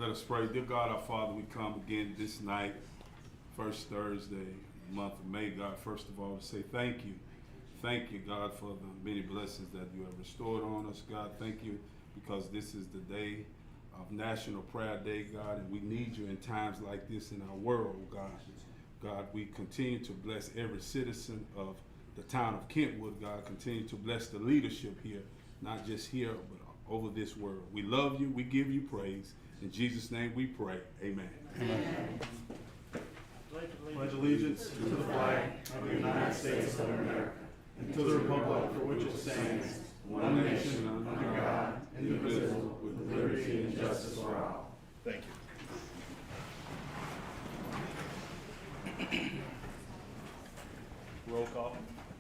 Let us pray. Dear God, our Father, we come again this night, first Thursday, in the month of May, God, first of all, to say thank you. Thank you, God, for the many blessings that you have restored on us, God. Thank you because this is the day of National Prayer Day, God, and we need you in times like this in our world, God. God, we continue to bless every citizen of the town of Kentwood, God. Continue to bless the leadership here, not just here, but over this world. We love you. We give you praise. In Jesus' name we pray. Amen. Amen. Pledge allegiance to the flag of the United States of America and to the republic for which it stands, one nation, under God, indivisible, with liberty and justice for all. Thank you. Roll call.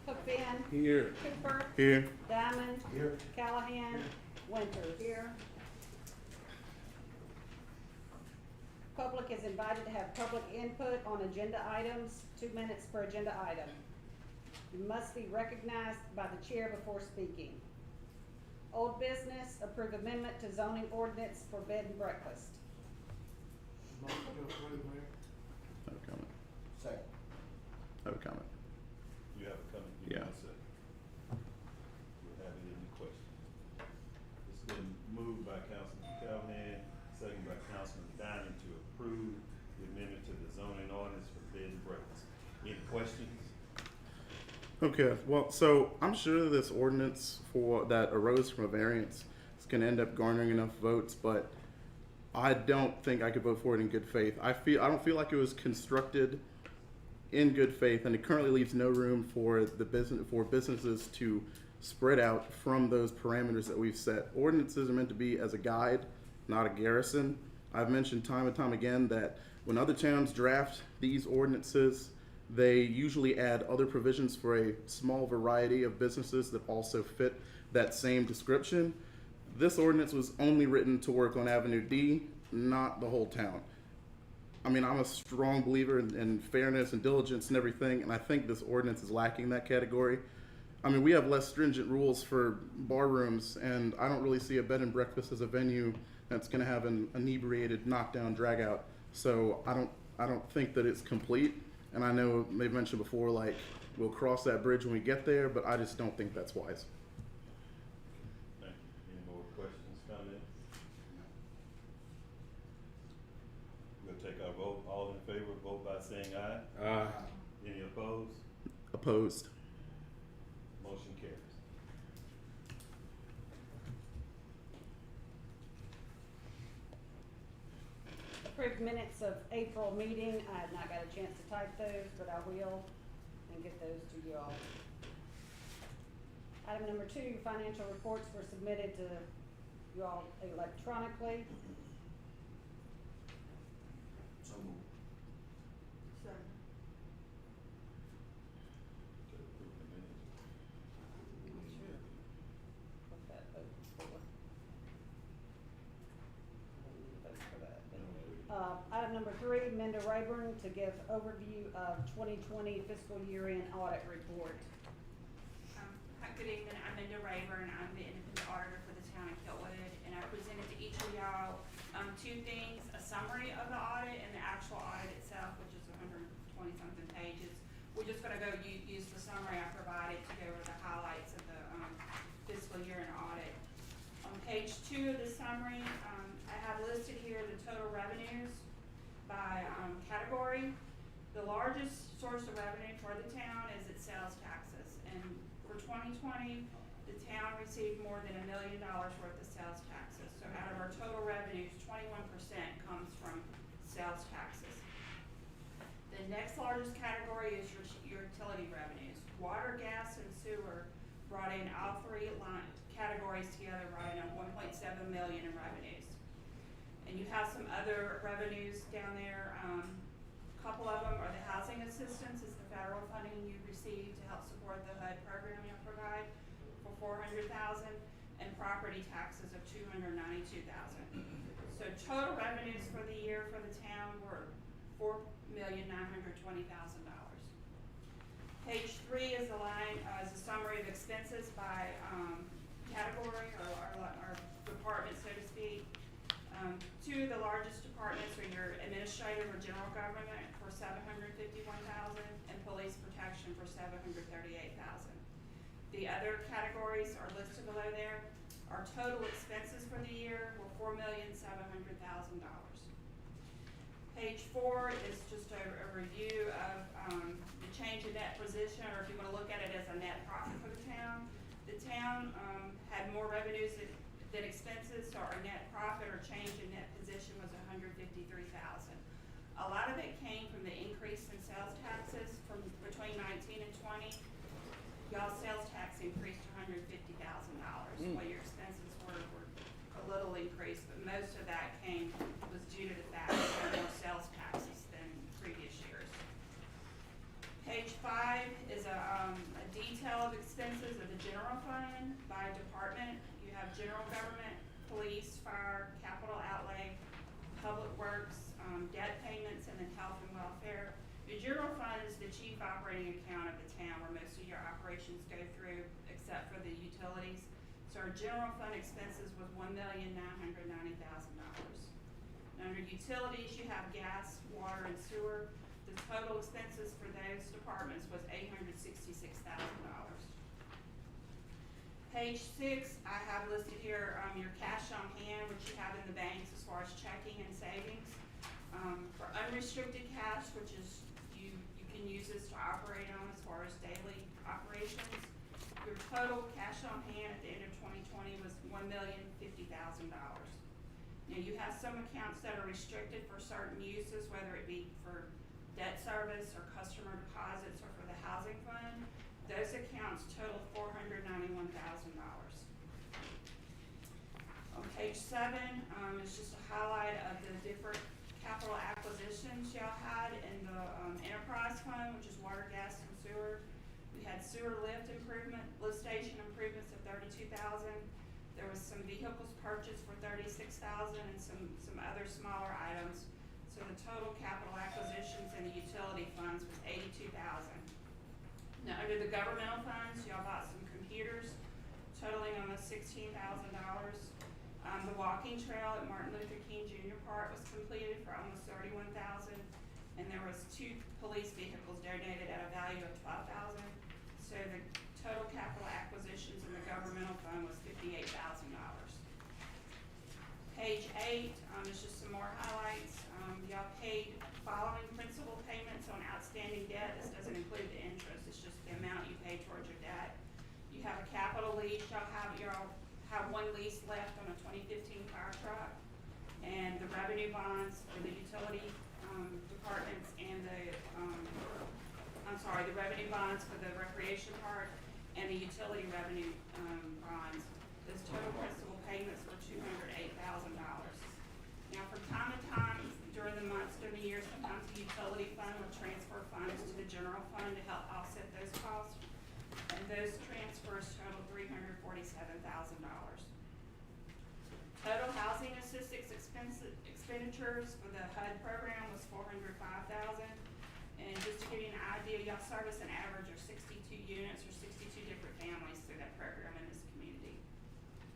Cookman. Here. Cooper. Here. Diamond. Here. Callahan. Winters. Here. Public is invited to have public input on agenda items, 2 minutes per agenda item. You must be recognized by the chair before speaking. Old business, approve amendment to zoning ordinance for bed and breakfast. Motion to approve, Mayor. I have a comment. Second. I have a comment. You have a comment? Yeah. Do you have any questions? It's been moved by Councilman Callahan, second by Councilman Diamond to approve the amendment to the zoning ordinance for bed and breakfast. Any questions? Okay, well, so I'm sure this ordinance for that arose from a variance is going to end up garnering enough votes, but I don't think I could vote for it in good faith. I don't feel like it was constructed in good faith, and it currently leaves no room for businesses to spread out from those parameters that we've set. Ordinances are meant to be as a guide, not a garrison. I've mentioned time and time again that when other towns draft these ordinances, they usually add other provisions for a small variety of businesses that also fit that same description. This ordinance was only written to work on Avenue D, not the whole town. I mean, I'm a strong believer in fairness and diligence and everything, and I think this ordinance is lacking that category. I mean, we have less stringent rules for bar rooms, and I don't really see a bed and breakfast as a venue that's going to have an inebriated knockdown dragout. So I don't think that it's complete. And I know they've mentioned before, like, we'll cross that bridge when we get there, but I just don't think that's wise. Thank you. Any more questions, comments? We'll take our vote. All in favor, vote by saying aye. Aye. Any opposed? Opposed. Motion carries. Approved minutes of April meeting. I have not got a chance to type those, but I will and get those to you all. Item number 2, financial reports were submitted to you all electronically. So moved. To approve the minutes. Put that vote for. I don't need to vote for that. Item number 3, Minda Rayburn to give overview of 2020 fiscal year-end audit report. Hi, good evening. I'm Linda Rayburn. I'm the independent auditor for the town of Kentwood, and I presented to each of y'all 2 things: a summary of the audit and the actual audit itself, which is 120 something pages. We're just going to go use the summary I provided to go over the highlights of the fiscal year-end audit. On page 2 of the summary, I have listed here the total revenues by category. The largest source of revenue for the town is its sales taxes, and for 2020, the town received more than $1 million worth of sales taxes. So out of our total revenues, 21% comes from sales taxes. The next largest category is your utility revenues. Water, gas, and sewer brought in all 3 categories together, brought in $1.7 million in revenues. And you have some other revenues down there. A couple of them are the housing assistance, is the federal funding you receive to help support the HUD program you provide for $400,000, and property taxes of $292,000. So total revenues for the year for the town were $4,920,000. Page 3 is is a summary of expenses by category or department, so to speak. Two of the largest departments are your administrative or general government for $751,000 and police protection for $738,000. The other categories are listed below there. Our total expenses for the year were $4,700,000. Page 4 is just a review of the change in net position, or if you want to look at it as a net profit for the town. The town had more revenues than expenses, so our net profit or change in net position was $153,000. A lot of it came from the increase in sales taxes from between 19 and 20. Y'all's sales tax increased to $150,000, while your expenses were a little increased, but most of that was due to the fact that we had more sales taxes than previous years. Page 5 is a detail of expenses of the general fund by department. You have general government, police, fire, capital outlay, public works, debt payments, and then health and welfare. The general fund is the chief operating account of the town where most of your operations go through, except for the utilities. So our general fund expenses was $1,990,000. Under utilities, you have gas, water, and sewer. The total expenses for those departments was $866,000. Page 6, I have listed here your cash on hand, which you have in the banks as far as checking and savings. For unrestricted cash, which is you can use this to operate on as far as daily operations. Your total cash on hand at the end of 2020 was $1,050,000. Now you have some accounts that are restricted for certain uses, whether it be for debt service or customer deposits or for the housing fund. Those accounts total $491,000. On page 7 is just a highlight of the different capital acquisitions y'all had in the enterprise fund, which is water, gas, and sewer. We had sewer lift station improvements of $32,000. There was some vehicles purchased for $36,000 and some other smaller items. So the total capital acquisitions in the utility funds was $82,000. Now under the governmental funds, y'all bought some computers totaling almost $16,000. The walking trail at Martin Luther King Jr. Park was completed for almost $31,000, and there was 2 police vehicles donated at a value of $12,000. So the total capital acquisitions in the governmental fund was $58,000. Page 8 is just some more highlights. Y'all paid following principal payments on outstanding debt. This doesn't include the interest; it's just the amount you pay towards your debt. You have a capital lease. Y'all have one lease left on a 2015 fire truck, and the revenue bonds for the utility departments and the revenue bonds for the recreation park and the utility revenue bonds. Those total principal payments were $208,000. Now, from time to time, during the months, during the year, sometimes the utility fund will transfer funds to the general fund to help offset those costs. And those transfers total $347,000. Total housing assistance expenditures for the HUD program was $405,000. And just to give you an idea, y'all service an average of 62 units or 62 different families through that program in this community.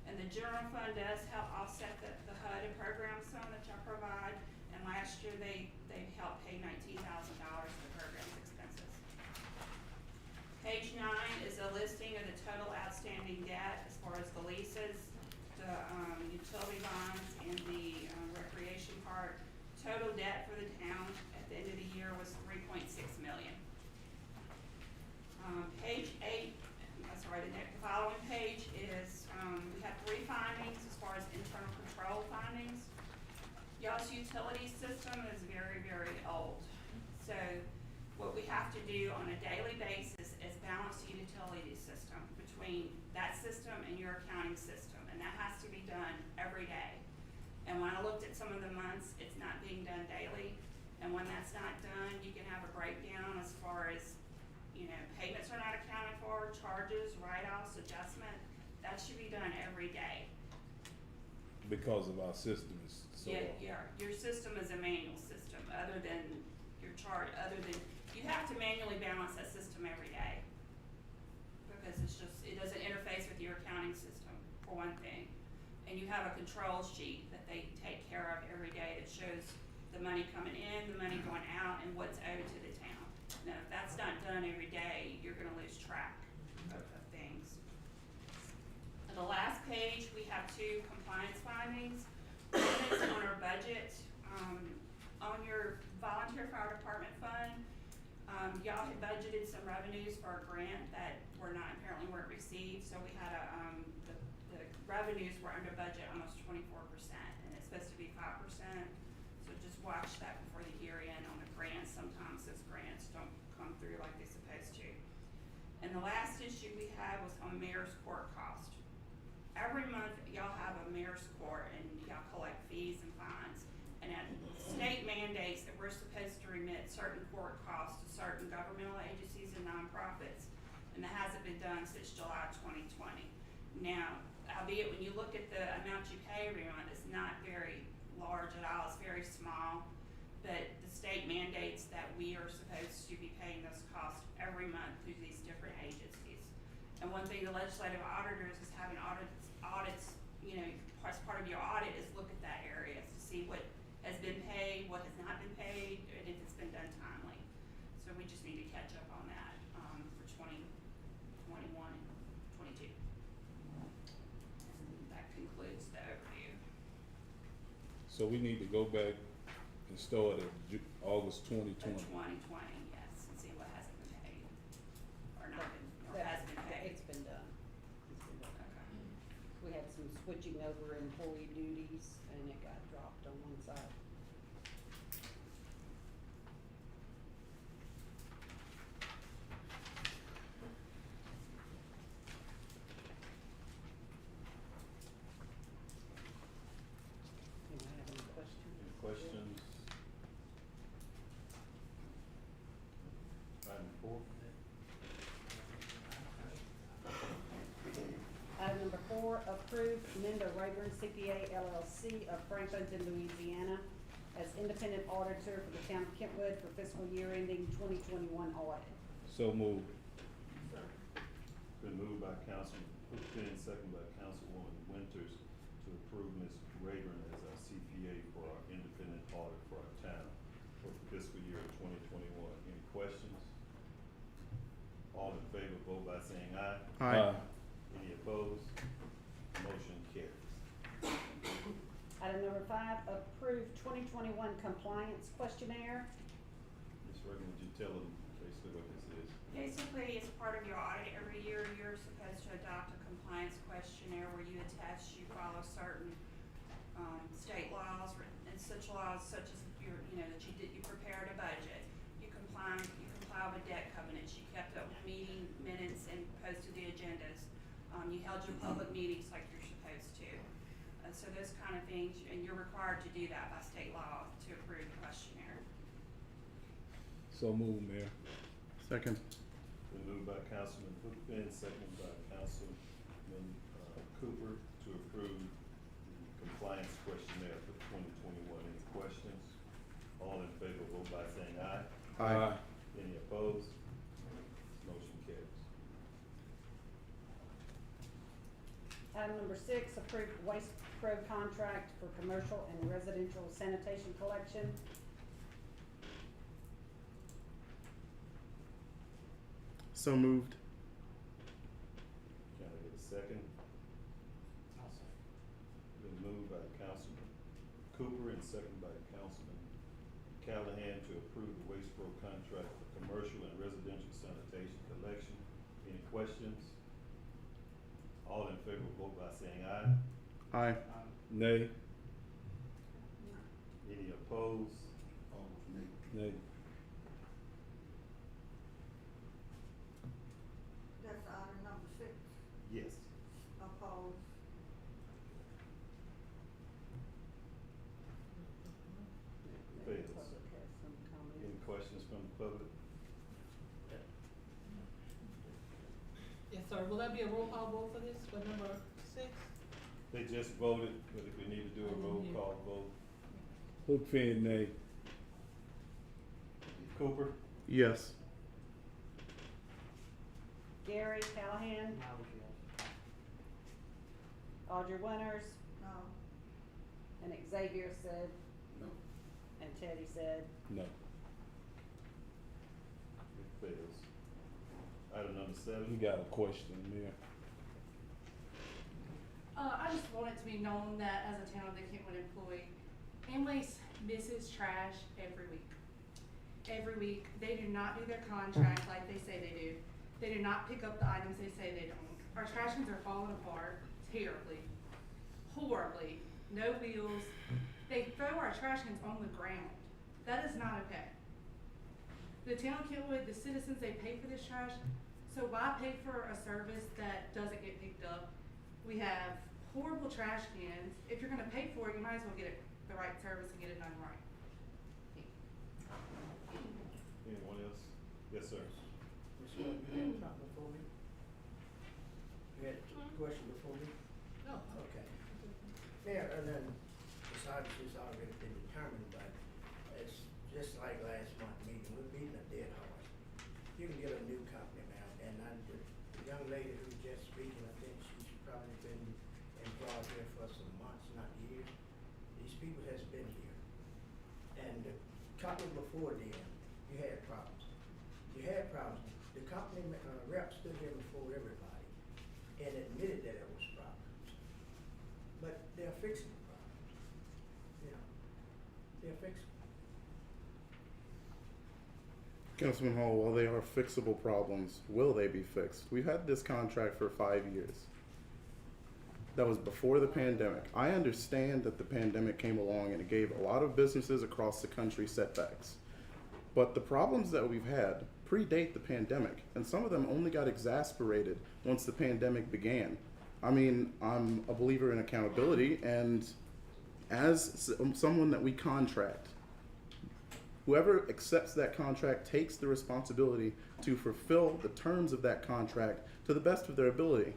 And the general fund does help offset the HUD and program sum that y'all provide. And last year they helped pay $19,000 for the program's expenses. Page 9 is a listing of the total outstanding debt as far as the leases, the utility bonds, and the recreation part. Total debt for the town at the end of the year was $3.6 million. Page 8, the following page is, we have 3 findings as far as internal control findings. Y'all's utility system is very, very old. So what we have to do on a daily basis is balance the utility system between that system and your accounting system, and that has to be done every day. And when I looked at some of the months, it's not being done daily. And when that's not done, you can have a breakdown as far as, payments are not accounted for, charges, write-offs, adjustment. That should be done every day. Because of our system is so. Yeah, your system is a manual system, other than your chart, you have to manually balance that system every day. Because it doesn't interface with your accounting system, for one thing. and you have a control sheet that they take care of every day that shows the money coming in, the money going out, and what's owed to the town. Now, if that's not done every day, you're gonna lose track of things. On the last page, we have 2 compliance findings. One is on our budget, on your volunteer fire department fund. Y'all had budgeted some revenues for a grant that apparently weren't received, so we had the revenues were under budget almost 24%, and it's supposed to be 5%. So just watch that before the year end on the grants. Sometimes those grants don't come through like they're supposed to. And the last issue we had was on mayor's court cost. Every month y'all have a mayor's court and y'all collect fees and fines. And at state mandates that we're supposed to remit certain court costs to certain governmental agencies and nonprofits. And that hasn't been done since July 2020. Now, albeit when you look at the amount you pay every month, it's not very large at all, it's very small. But the state mandates that we are supposed to be paying those costs every month through these different agencies. And one thing the legislative auditors is having audits, you know, as part of your audit is look at that area to see what has been paid, what has not been paid, and if it's been done timely. So we just need to catch up on that, for 2021 and 22. And that concludes the overview. So we need to go back and start at August 2020. 2020, yes, and see what hasn't been paid, or not been, or has been paid. It's been done. It's been done. Okay. We had some switching over employee duties and it got dropped on one side. Anyone have any questions? Any questions? Item 4. Item number 4, approve Linda Rayburn CPA LLC of Franklinton, Louisiana as independent auditor for the town of Kentwood for fiscal year ending 2021 audit. So moved. Been moved by Councilman Hookfin, second by Councilwoman Winters to approve Ms. Rayburn as our CPA for our independent audit for our town for fiscal year 2021. Any questions? All in favor, vote by saying aye. Aye. Any opposed? Motion carries. Item number 5, approve 2021 compliance questionnaire. Ms. Rayburn, would you tell them basically what this is? Basically, as part of your audit every year, you're supposed to adopt a compliance questionnaire where you attest you follow certain state laws and such laws such as your, you know, that you prepared a budget, you comply with debt covenants, you kept up with meeting minutes and posted the agendas, you held your public meetings like you're supposed to. So those kind of things, and you're required to do that by state law to approve the questionnaire. So moved, Mayor. Second. Been moved by Councilman Hookfin, second by Councilman Cooper to approve the compliance questionnaire for 2021. Any questions? All in favor, vote by saying aye. Aye. Any opposed? Motion carries. Item number 6, approve waste pro contract for commercial and residential sanitation collection. So moved. Can I get a second? Been moved by Councilman Cooper and second by Councilman Callahan to approve the waste pro contract for commercial and residential sanitation collection. Any questions? All in favor, vote by saying aye. Aye. Nay. Any opposed? Nay. That's item number 6, Yes. opposed. Fails. Public has some comments. Any questions from the public? Yes, sir. Will that be a roll call vote for this, for number 6? They just voted, but if we need to do a roll call vote. Hookfin, nay. Cooper? Yes. Gary Callahan, Audrey Winters, No. No. And Xavier said, No. and Teddy said, No. It fails. Item number 7. We got a question, Mayor. I just want it to be known that as a town of the Kentwood employee, Amway's misses trash every week. Every week, they do not do their contract like they say they do. They do not pick up the items they say they don't. Our trash cans are falling apart terribly, horribly, no wheels. They throw our trash cans on the ground. That is not okay. The town of Kentwood, the citizens, they pay for this trash, so why pay for a service that doesn't get picked up? We have horrible trash cans. If you're gonna pay for it, you might as well get it the right service and get it done right. Anyone else? Yes, sir. Ms. Wood, you had something before me? You had a question before me? No. Okay. Mayor, and then, it's already been determined, but it's just like last month's meeting, we're beating a dead horse. You can get a new company now, and the young lady who's just speaking, I think she's probably been employed here for some months, not years. These people has been here. And the company before then, you had problems. You had problems. The company rep stood here before everybody and admitted that there was problems. But they're fixing the problems. You know, they're fixing them. Councilman Hall, while they are fixable problems, will they be fixed? We've had this contract for 5 years. That was before the pandemic. I understand that the pandemic came along and it gave a lot of businesses across the country setbacks. But the problems that we've had predate the pandemic, and some of them only got exacerbated once the pandemic began. I mean, I'm a believer in accountability, and as someone that we contract, whoever accepts that contract takes the responsibility to fulfill the terms of that contract to the best of their ability.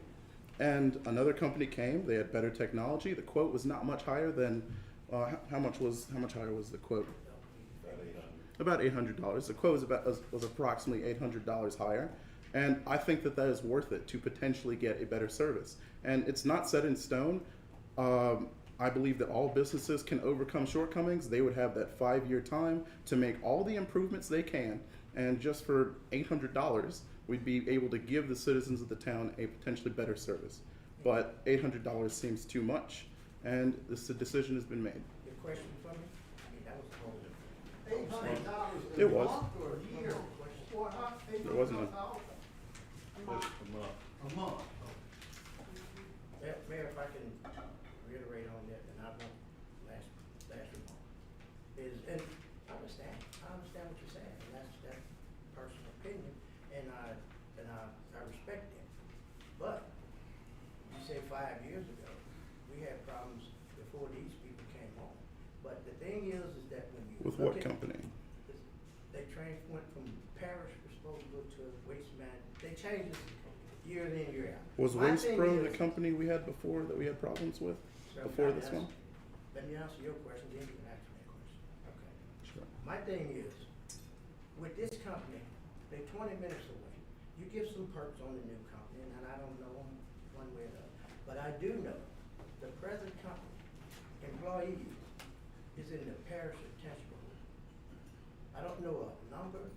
And another company came, they had better technology, the quote was not much higher than, how much higher was the quote? About $800. About $800. The quote was approximately $800 higher. And I think that is worth it to potentially get a better service. And it's not set in stone. I believe that all businesses can overcome shortcomings. They would have that 5-year time to make all the improvements they can. And just for $800, we'd be able to give the citizens of the town a potentially better service. But $800 seems too much, and this decision has been made. Your question for me? I mean, that was the whole. $800 It was. or a year? What, huh? There wasn't a- $800 Just a month. a month. Mayor, if I can reiterate on that, and I won't last remark, and I understand what you're saying, and that's personal opinion, and I respect that. But, you say 5 years ago, we had problems before these people came on. But the thing is that when you With look what at- company? They went from parish disposal to waste management. They changed this year in, year out. Was My Waste thing Pro is- the company we had before that we had problems with? So Before let me this one? Let me answer your question, then you can ask me a question. Okay. Sure. My thing is, with this company, they're 20 minutes away. You give some perks on the new company, and I don't know them one way or the other. But I do know the present company, employees, is in the parish of Tangipahoa. I don't know a number,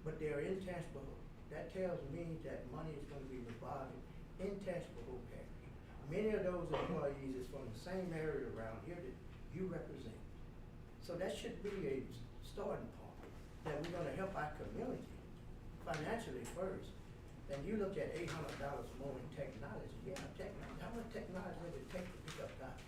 but they're in Tangipahoa. That tells me that money is gonna be revolving in Tangipahoa parish. Many of those employees is from the same area around here that you represent. So that should be a starting point, that we're gonna help our community financially first. And you look at $800 more in technology. Yeah, technology. How much technology does it take to pick up that?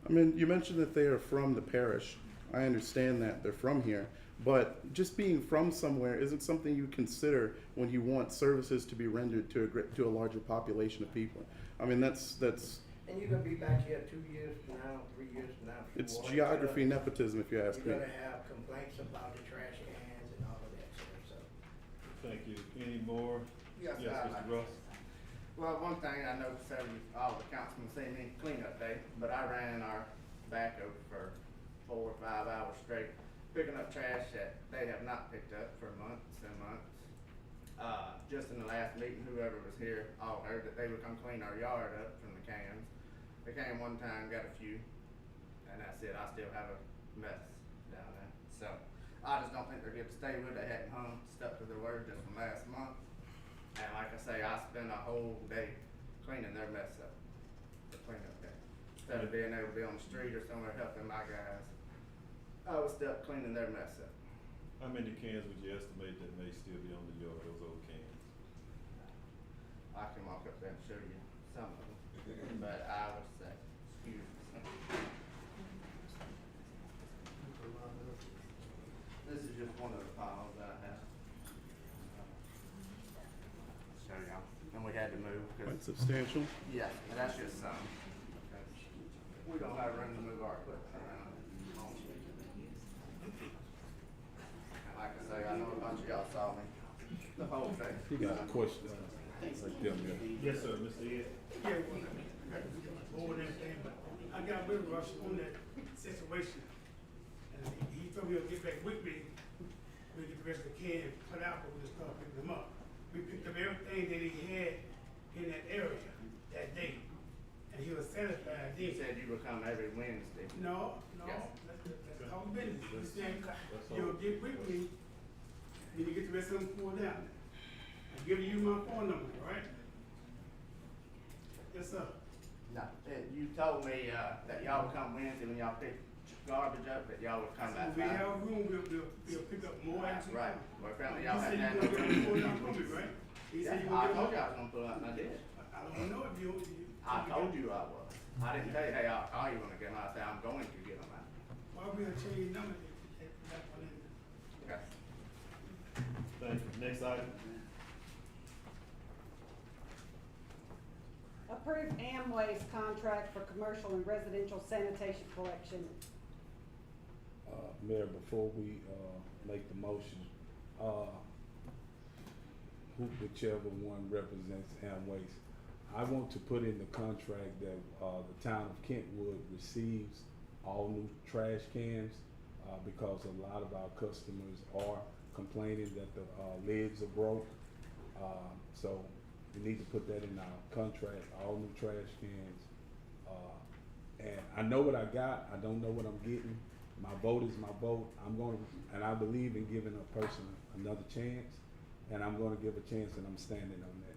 I mean, you mentioned that they are from the parish. I understand that they're from here, but just being from somewhere isn't something you consider when you want services to be rendered to a larger population of people. I mean, that's And you're gonna be back here 2 years from now, 3 years from now. it's 4 geography and nepotism, if you ask me. You're gonna have complaints about the trash cans and all of that stuff, so. Thank you. Any more? Yes, Yes, I'd Mr. like Ross. Well, one thing I noticed all the councilmen see me cleanup day, but I ran our backhoe for 4 or 5 hours straight, picking up trash that they have not picked up for months and months. Just in the last meeting, whoever was here all heard that they would come clean our yard up from the cans. They came one time, got a few, and that's it. I still have a mess down there. So I just don't think they're good to stay with. They hadn't stuck to their word just from last month. And like I say, I spent a whole day cleaning their mess up, the cleanup day. Instead of being able to be on the street or somewhere helping my guys, I was stuck cleaning their mess up. How many cans would you estimate that may still be on the yard, those old cans? I can walk up there and show you some of them, but I would say, excuse me. This is just one of the piles that I have. Show y'all. And we had to move Quite because, substantial. yeah, and that's just some. We don't have room to move our equipment around. And like I say, I know a bunch of y'all saw me the whole thing. You got a question? Like them, yeah. Yes, sir, Mr. Ed. Yeah, well, over that thing, but I got with Rush on that situation. And he told me he'll get back with me, we get the rest of the can cut out, but we just start picking them up. We picked up everything that he had in that area that day, and he was satisfied You then. said you would come every Wednesday. No, Yes. that's all business. He said, you'll get with me, then you get the rest of them pulled down. I'm giving you my phone number, all right? Yes, sir. No, you told me, that y'all would come Wednesday when y'all pick garbage up, that y'all would come back. When we have room, we'll pick up more That's after. right. Well, apparently You y'all said hadn't you had were no gonna pull room. down from me, right? He Yeah, said you I were told gonna. you I was gonna pull up, and I did. I don't know if you. I told you I was. I didn't tell you, hey, I'll call you when I get them. I said, I'm going to get them out. Why we gonna change numbers if that one in? Okay. Thank you. Next item. Approve Amway's contract for commercial and residential sanitation collection. Mayor, before we, make the motion, whichever one represents Amways, I want to put in the contract that, the town of Kentwood receives all new trash cans, because a lot of our customers are complaining that the, lids are broke. So we need to put that in our contract, all new trash cans. And I know what I got, I don't know what I'm getting. My vote is my vote. I'm gonna, and I believe in giving a person another chance, and I'm gonna give a chance, and I'm standing on that.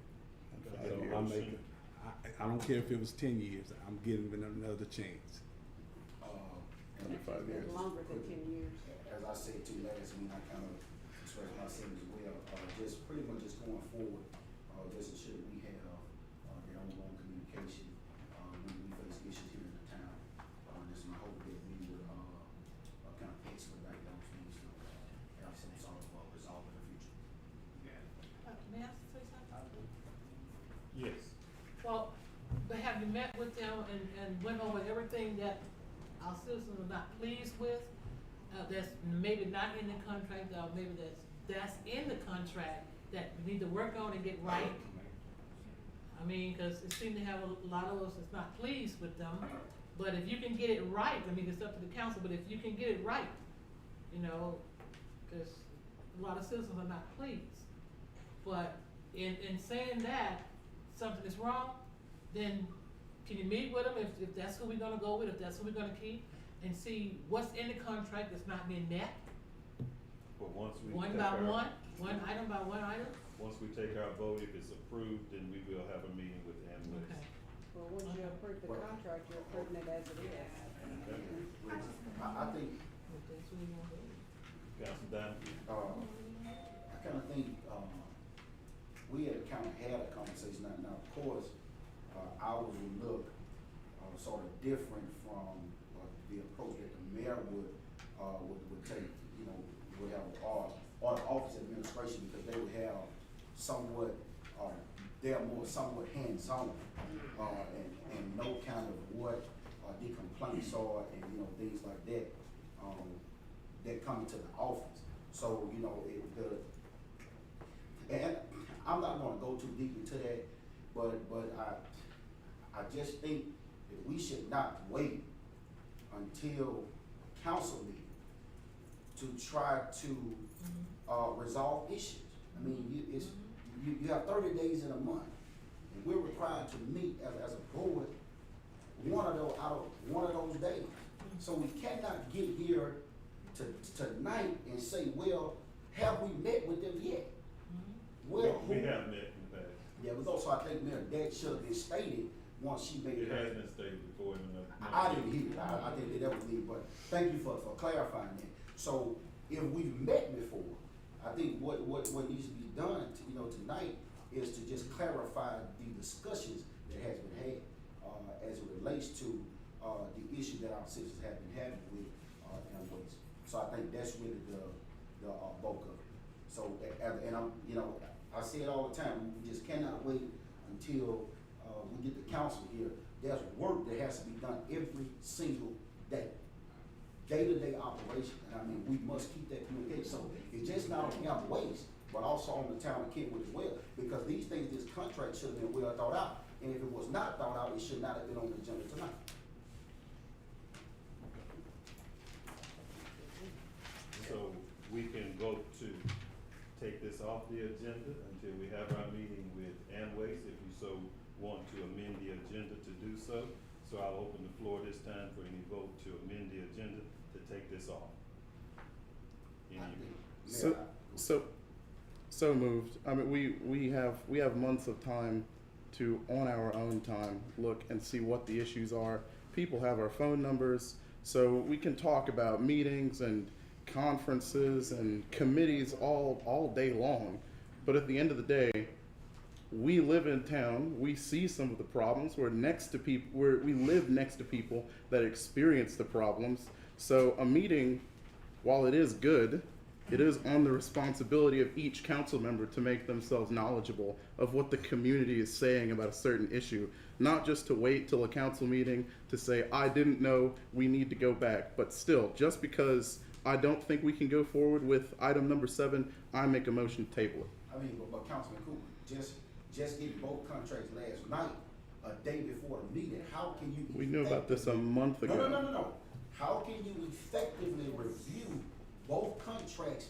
So I'm making, I don't care if it was 10 years, I'm giving it another chance. It's been longer than 10 years. As I said to you last meeting, I kind of expressed myself as well, just pretty much just going forward, just ensure that we have, the ongoing communication, when we face issues here in the town. Just my hope that we would, kind of expedite those things to, have some sort of, resolve in the future. May I say something? Yes. Well, but have you met with them and went over everything that our citizens are not pleased with? That's maybe not in the contract, or maybe that's in the contract that we need to work on and get right? I mean, cause it seems to have a lot of us that's not pleased with them, but if you can get it right, I mean, it's up to the council, but if you can get it right, you know, cause a lot of citizens are not pleased. But in saying that something is wrong, then can you meet with them if that's who we're gonna go with, if that's who we're gonna keep, and see what's in the contract that's not being met? But once we One take by our- one item by one item? Once we take our vote, if it's approved, then we will have a meeting with Amway. Okay. Well, once you approve the contract, you're approving it as it is. I think, If that's who you want to do. Council Don? I kind of think, we had kind of had a conversation, now, of course, ours would look, sort of different from, the approach that the mayor would take, you know, would have, or the office administration, because they would have somewhat, they're more somewhat hands-on, and know kind of what, the complaints are, and, you know, things like that, that come into the office. So, you know, and I'm not gonna go too deep into that, but I just think that we should not wait until council meeting to try to, resolve issues. I mean, you have 30 days in a month, and we're required to meet as a board one of those days. So we cannot get here tonight and say, well, have we met with them yet? Well, We have met in the past. yeah, but also I think, Mayor, that should have been stated once she made It her. has been stated before in the. I didn't hear it, I think that was me, but thank you for clarifying that. So if we've met before, I think what needs to be done, tonight is to just clarify the discussions that has been had, as it relates to, the issue that our citizens have been having with, Amway. So I think that's really the bulk of it. So, and I'm, I say it all the time, we just cannot wait until, we get the council here. There's work that has to be done every single day. Day-to-day operation, and I mean, we must keep that communication. So it's just not on Amway, but also on the town of Kentwood as well, because these things, this contract should have been well thought out. And if it was not thought out, it should not have been on the agenda tonight. So we can vote to take this off the agenda until we have our meeting with Amway, if you so want to amend the agenda to do so. So I'll open the floor this time for any vote to amend the agenda to take this off. Any, So moved. I mean, we have months of time to, on our own time, look and see what the issues are. People have our phone numbers, so we can talk about meetings and conferences and committees all day long. But at the end of the day, we live in town. We see some of the problems. We're next to people. We live next to people that experience the problems. So a meeting, while it is good, it is on the responsibility of each council member to make themselves knowledgeable of what the community is saying about a certain issue, not just to wait till a council meeting to say, I didn't know, we need to go back. But still, just because I don't think we can go forward with item number 7, I make a motion to table it. I mean, but Councilman Cooper, just getting both contracts last night, a day before the meeting, how can you? We knew about this a month ago. No. How can you effectively review both contracts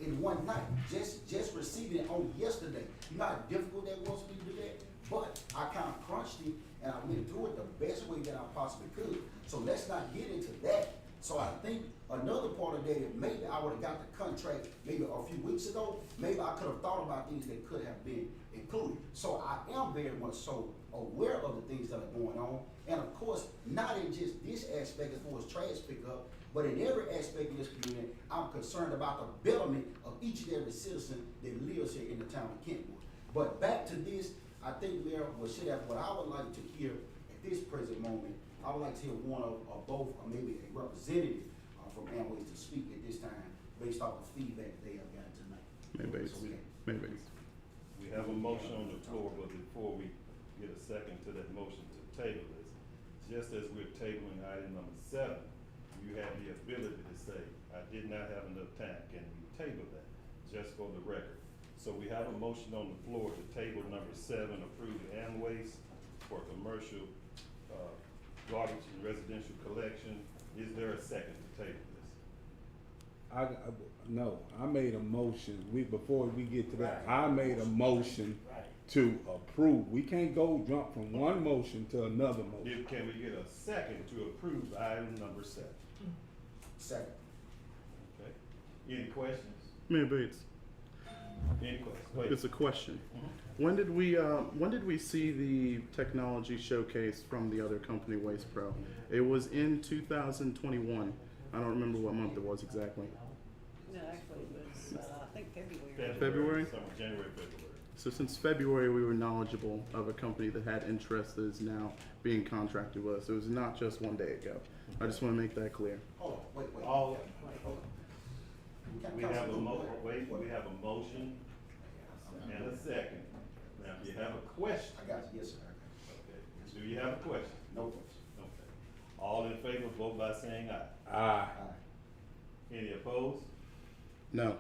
in one night? Just receiving it on yesterday. You know how difficult that was for me to do that? But I kind of crunched it and I went through it the best way that I possibly could. So let's not get into that. So I think another part of that, if maybe I would have got the contract maybe a few weeks ago, maybe I could have thought about things that could have been included. So I am very much so aware of the things that are going on. And of course, not in just this aspect as far as trash pickup, but in every aspect of this community, I'm concerned about the betterment of each and every citizen that lives here in the town of Kentwood. But back to this, I think, Mayor, what I would like to hear at this present moment, I would like to hear one of both, or maybe a representative from Amway to speak at this time based off the feedback they have gotten tonight. Maybe. So we have a motion on the floor, but before we get a second to that motion to table this, just as we're tabling item number 7, you have the ability to say, I did not have enough time, can we table that, just for the record? So we have a motion on the floor to table number 7, approve the Amway for commercial, garbage and residential collection. Is there a second to table this? No, I made a motion, before we get to that, I made a motion to approve. We can't go jump from one motion to another motion. Can we get a second to approve item number 7? Second. Okay. Any questions? Mayor Bates, Any questions? Please. it's a question. When did we see the technology showcase from the other company, Waste Pro? It was in 2021. I don't remember what month it was exactly. No, actually, it was, I think February. February? January, February. So since February, we were knowledgeable of a company that had interest that is now being contracted with us. It was not just one day ago. I just want to make that clear. Hold on, wait. All, Hold on. we have a Councilman Cooper, we have a motion and a second. Now, if you have a question, I got you, yes, sir. okay, do you have a question? No question. Okay. All in favor, vote by saying aye. Aye. Any opposed? No.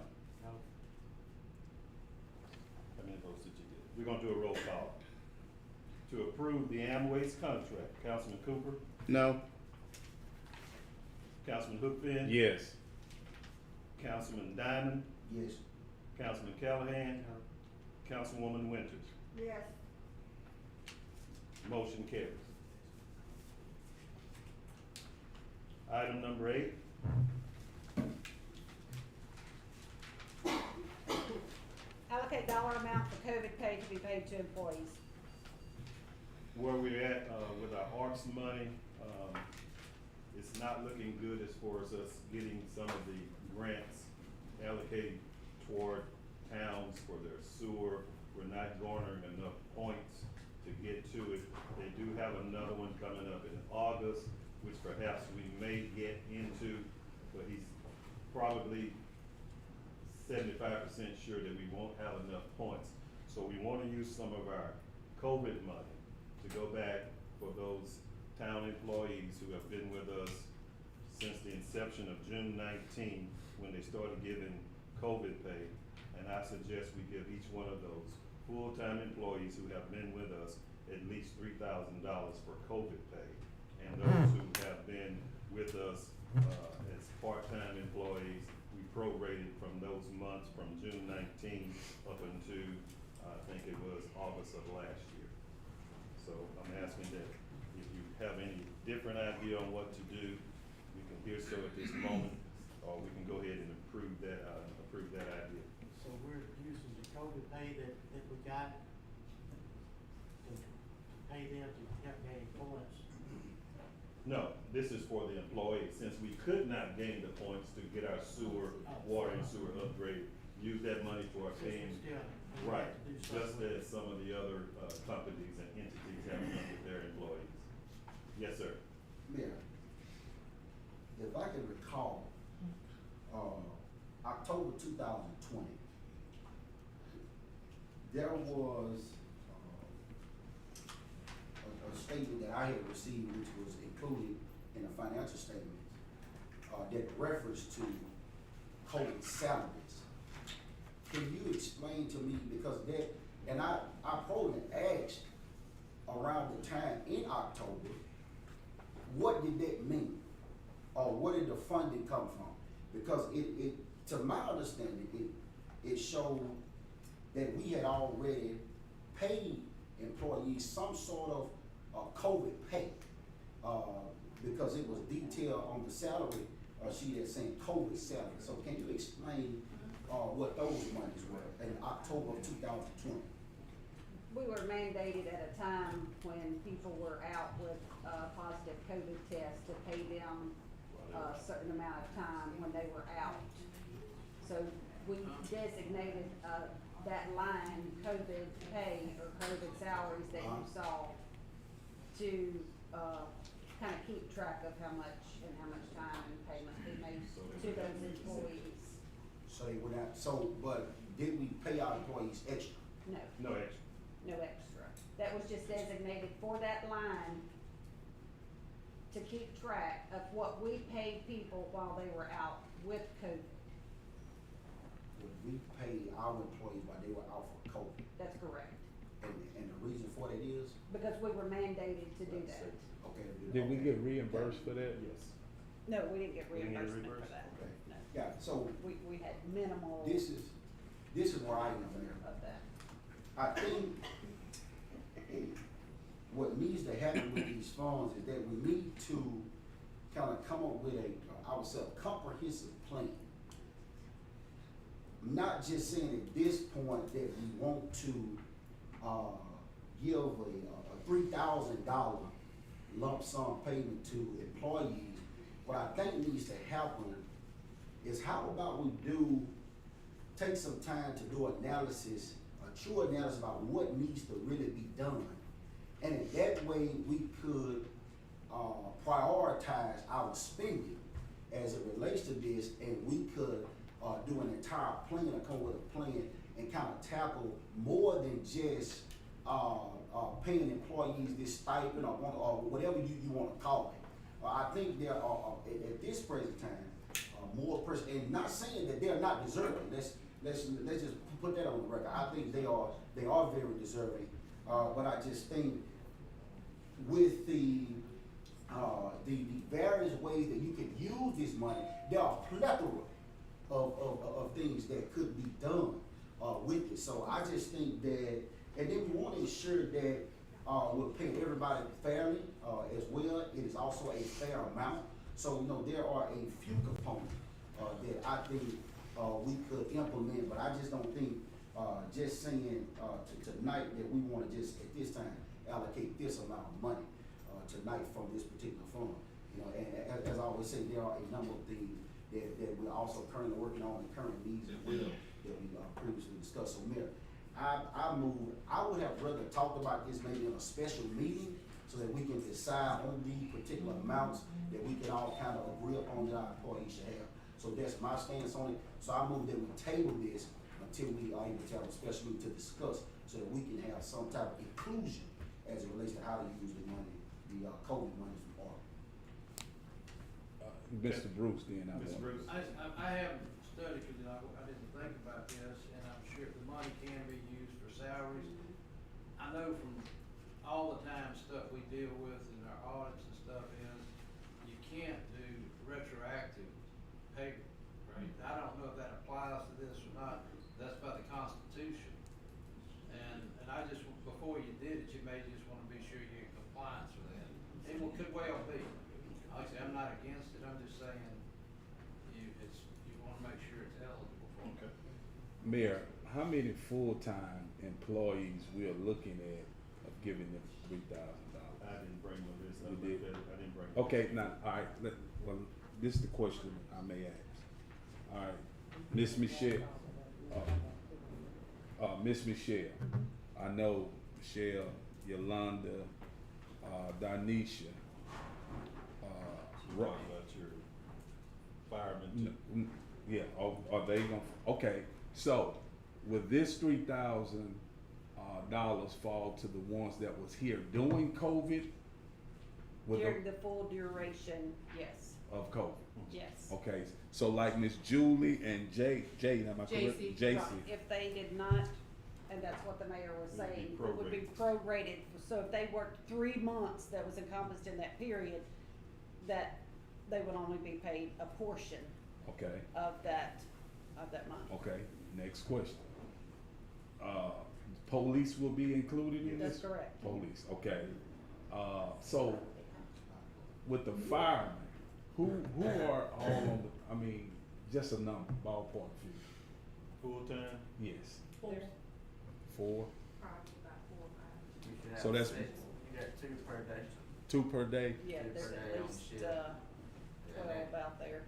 How many votes did you get? We're gonna do a roll call. To approve the Amway's contract, Councilman Cooper, No. Councilman Hookfin. Yes. Councilman Diamond, Yes. Councilman Callahan, Councilwoman Winters. Yes. Motion carries. Item number 8. Allocate dollar amount for COVID pay to be paid to employees. Where we're at, with our ARPS money, it's not looking good as far as us getting some of the grants allocated toward towns for their sewer. We're not garnering enough points to get to it. They do have another one coming up in August, which perhaps we may get into, but he's probably 75% sure that we won't have enough points. So we wanna use some of our COVID money to go back for those town employees who have been with us since the inception of June 19, when they started giving COVID pay. And I suggest we give each one of those full-time employees who have been with us at least $3,000 for COVID pay. And those who have been with us, as part-time employees, we prorated from those months from June 19 up until, I think it was August of last year. So I'm asking that if you have any different idea on what to do, we can hear so at this moment, or we can go ahead and approve that idea. So we're using the COVID pay that we got to pay them to help gain points. No, this is for the employees, since we could not gain the points to get our sewer, water and sewer upgrade, use that money for our paying. Right, just as some of the other, companies and entities have done with their employees. Yes, sir. Mayor, if I can recall, October 2020, there was a statement that I had received, which was included in the financial statements, that referenced to COVID salaries. Can you explain to me, because that, and I probably asked around the time in October, what did that mean? Or where did the funding come from? Because it to my understanding, it showed that we had already paid employees some sort of COVID pay, because it was detailed on the salary sheet that's saying COVID salary. So can you explain what those monies were in October of 2020? We were mandated at a time when people were out with positive COVID tests to pay them a certain amount of time when they were out. So we designated that line, COVID pay or COVID salaries that you saw, to kind of keep track of how much time and payment we made to those employees. So they went out, but did we pay our employees extra? No. No extra. No extra. That was just designated for that line to keep track of what we paid people while they were out with COVID. We paid our employees while they were out for COVID. That's correct. And the reason for that is? Because we were mandated to do that. Okay. Did we get reimbursed for that? Yes. No, we didn't get We didn't get reimbursement for reimbursed? that. Okay. No. Yeah, so We had minimal this is where I am there. of that. I think what needs to happen with these funds is that we need to kind of come up with I would say a comprehensive plan. Not just saying at this point that we want to give a $3,000 lump sum payment to employees. What I think needs to happen is how about we take some time to do analysis, a true analysis about what needs to really be done. And in that way, we could prioritize our spending as it relates to this, and we could do an entire plan or come with a plan and kind of tackle more than just paying employees this stipend or whatever you want to call it. I think there are, at this present time, more person, and not saying that they're not deserving. Let's just put that on the record. I think they are very deserving. But I just think with the various ways that you can use this money, there are a plethora of things that could be done with it. So I just think that, and then we want to ensure that we're paying everybody fairly as well. It is also a fair amount. So, you know, there are a few components, that I think, we could implement, but I just don't think, just saying, tonight that we wanna just, at this time, allocate this amount of money, tonight from this particular fund. You know, and as I always say, there are a number of things that we're also currently working on, and current needs as well, that we, previously discussed. So, Mayor, I would have rather talked about this maybe in a special meeting, so that we can decide on the particular amounts that we can all kind of agree upon that our employees should have. So that's my stance on it. So I move that we table this until we are able to have a special meeting to discuss, so that we can have some type of inclusion as it relates to how to use the money, the COVID money from ARPA. Mr. Bruce, then I Mr. want. Bruce. I haven't studied, cause I didn't think about this, and I'm sure the money can be used for salaries. I know from all the time stuff we deal with in our audits and stuff is, you can't do retroactive pay, right? I don't know if that applies to this or not, that's by the Constitution. And I just, before you did it, you may just wanna be sure you're in compliance with that. It could well be. Like I say, I'm not against it, I'm just saying, you wanna make sure it's eligible for it. Okay. Mayor, how many full-time employees we are looking at of giving them $3,000? I didn't bring my list, I You looked did? at it, I didn't bring. Okay, now, all right, well, this is the question I may ask. All right, Miss Michelle, Miss Michelle, I know Michelle, Yolanda, Danisha, Right, about your firemen too. yeah, are they gonna, okay, so, will this $3,000 fall to the ones that was here during COVID? With the- During the full duration, yes, Of COVID? yes. Okay, so like Miss Julie and Jay, am I correct? JC. JC. Right, if they did not, and that's what the mayor was Would be saying, it would be prorated, so if they worked 3 months that was encompassed in that period, that they would only be paid a portion Okay, of that money. okay, next question. Police will be included in this? That's correct. Police, okay. So, with the firemen, who are all on the, I mean, just a number, ballpark figure? Full-time? Yes, There's- 4, Probably about 4 or 5. You should So have that's- 6. You got 2 per day. 2 per day? Yeah, Two there's per day at on least, shift. 12 out there.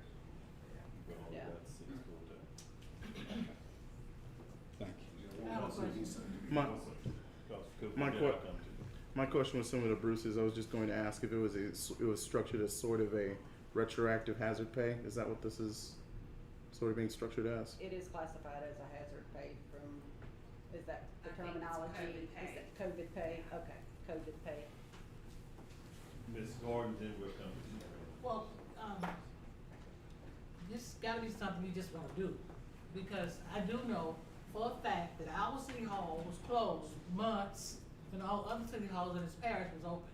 We're only Yeah. about 6 full-time. Thank you. I have a question. My, Cause My then que- I'll come to you. my question was similar to Bruce's. I was just going to ask if it was structured as sort of a retroactive hazard pay. Is that what this is sort of being structured as? It is classified as a hazard pay from, is that the I think it's terminology? COVID Is pay. that COVID pay? Okay, COVID pay. Ms. Gordon, then we'll come to you. Well, this gotta be something we just wanna do, because I do know for a fact that our city hall was closed months when all other city halls in this parish was open.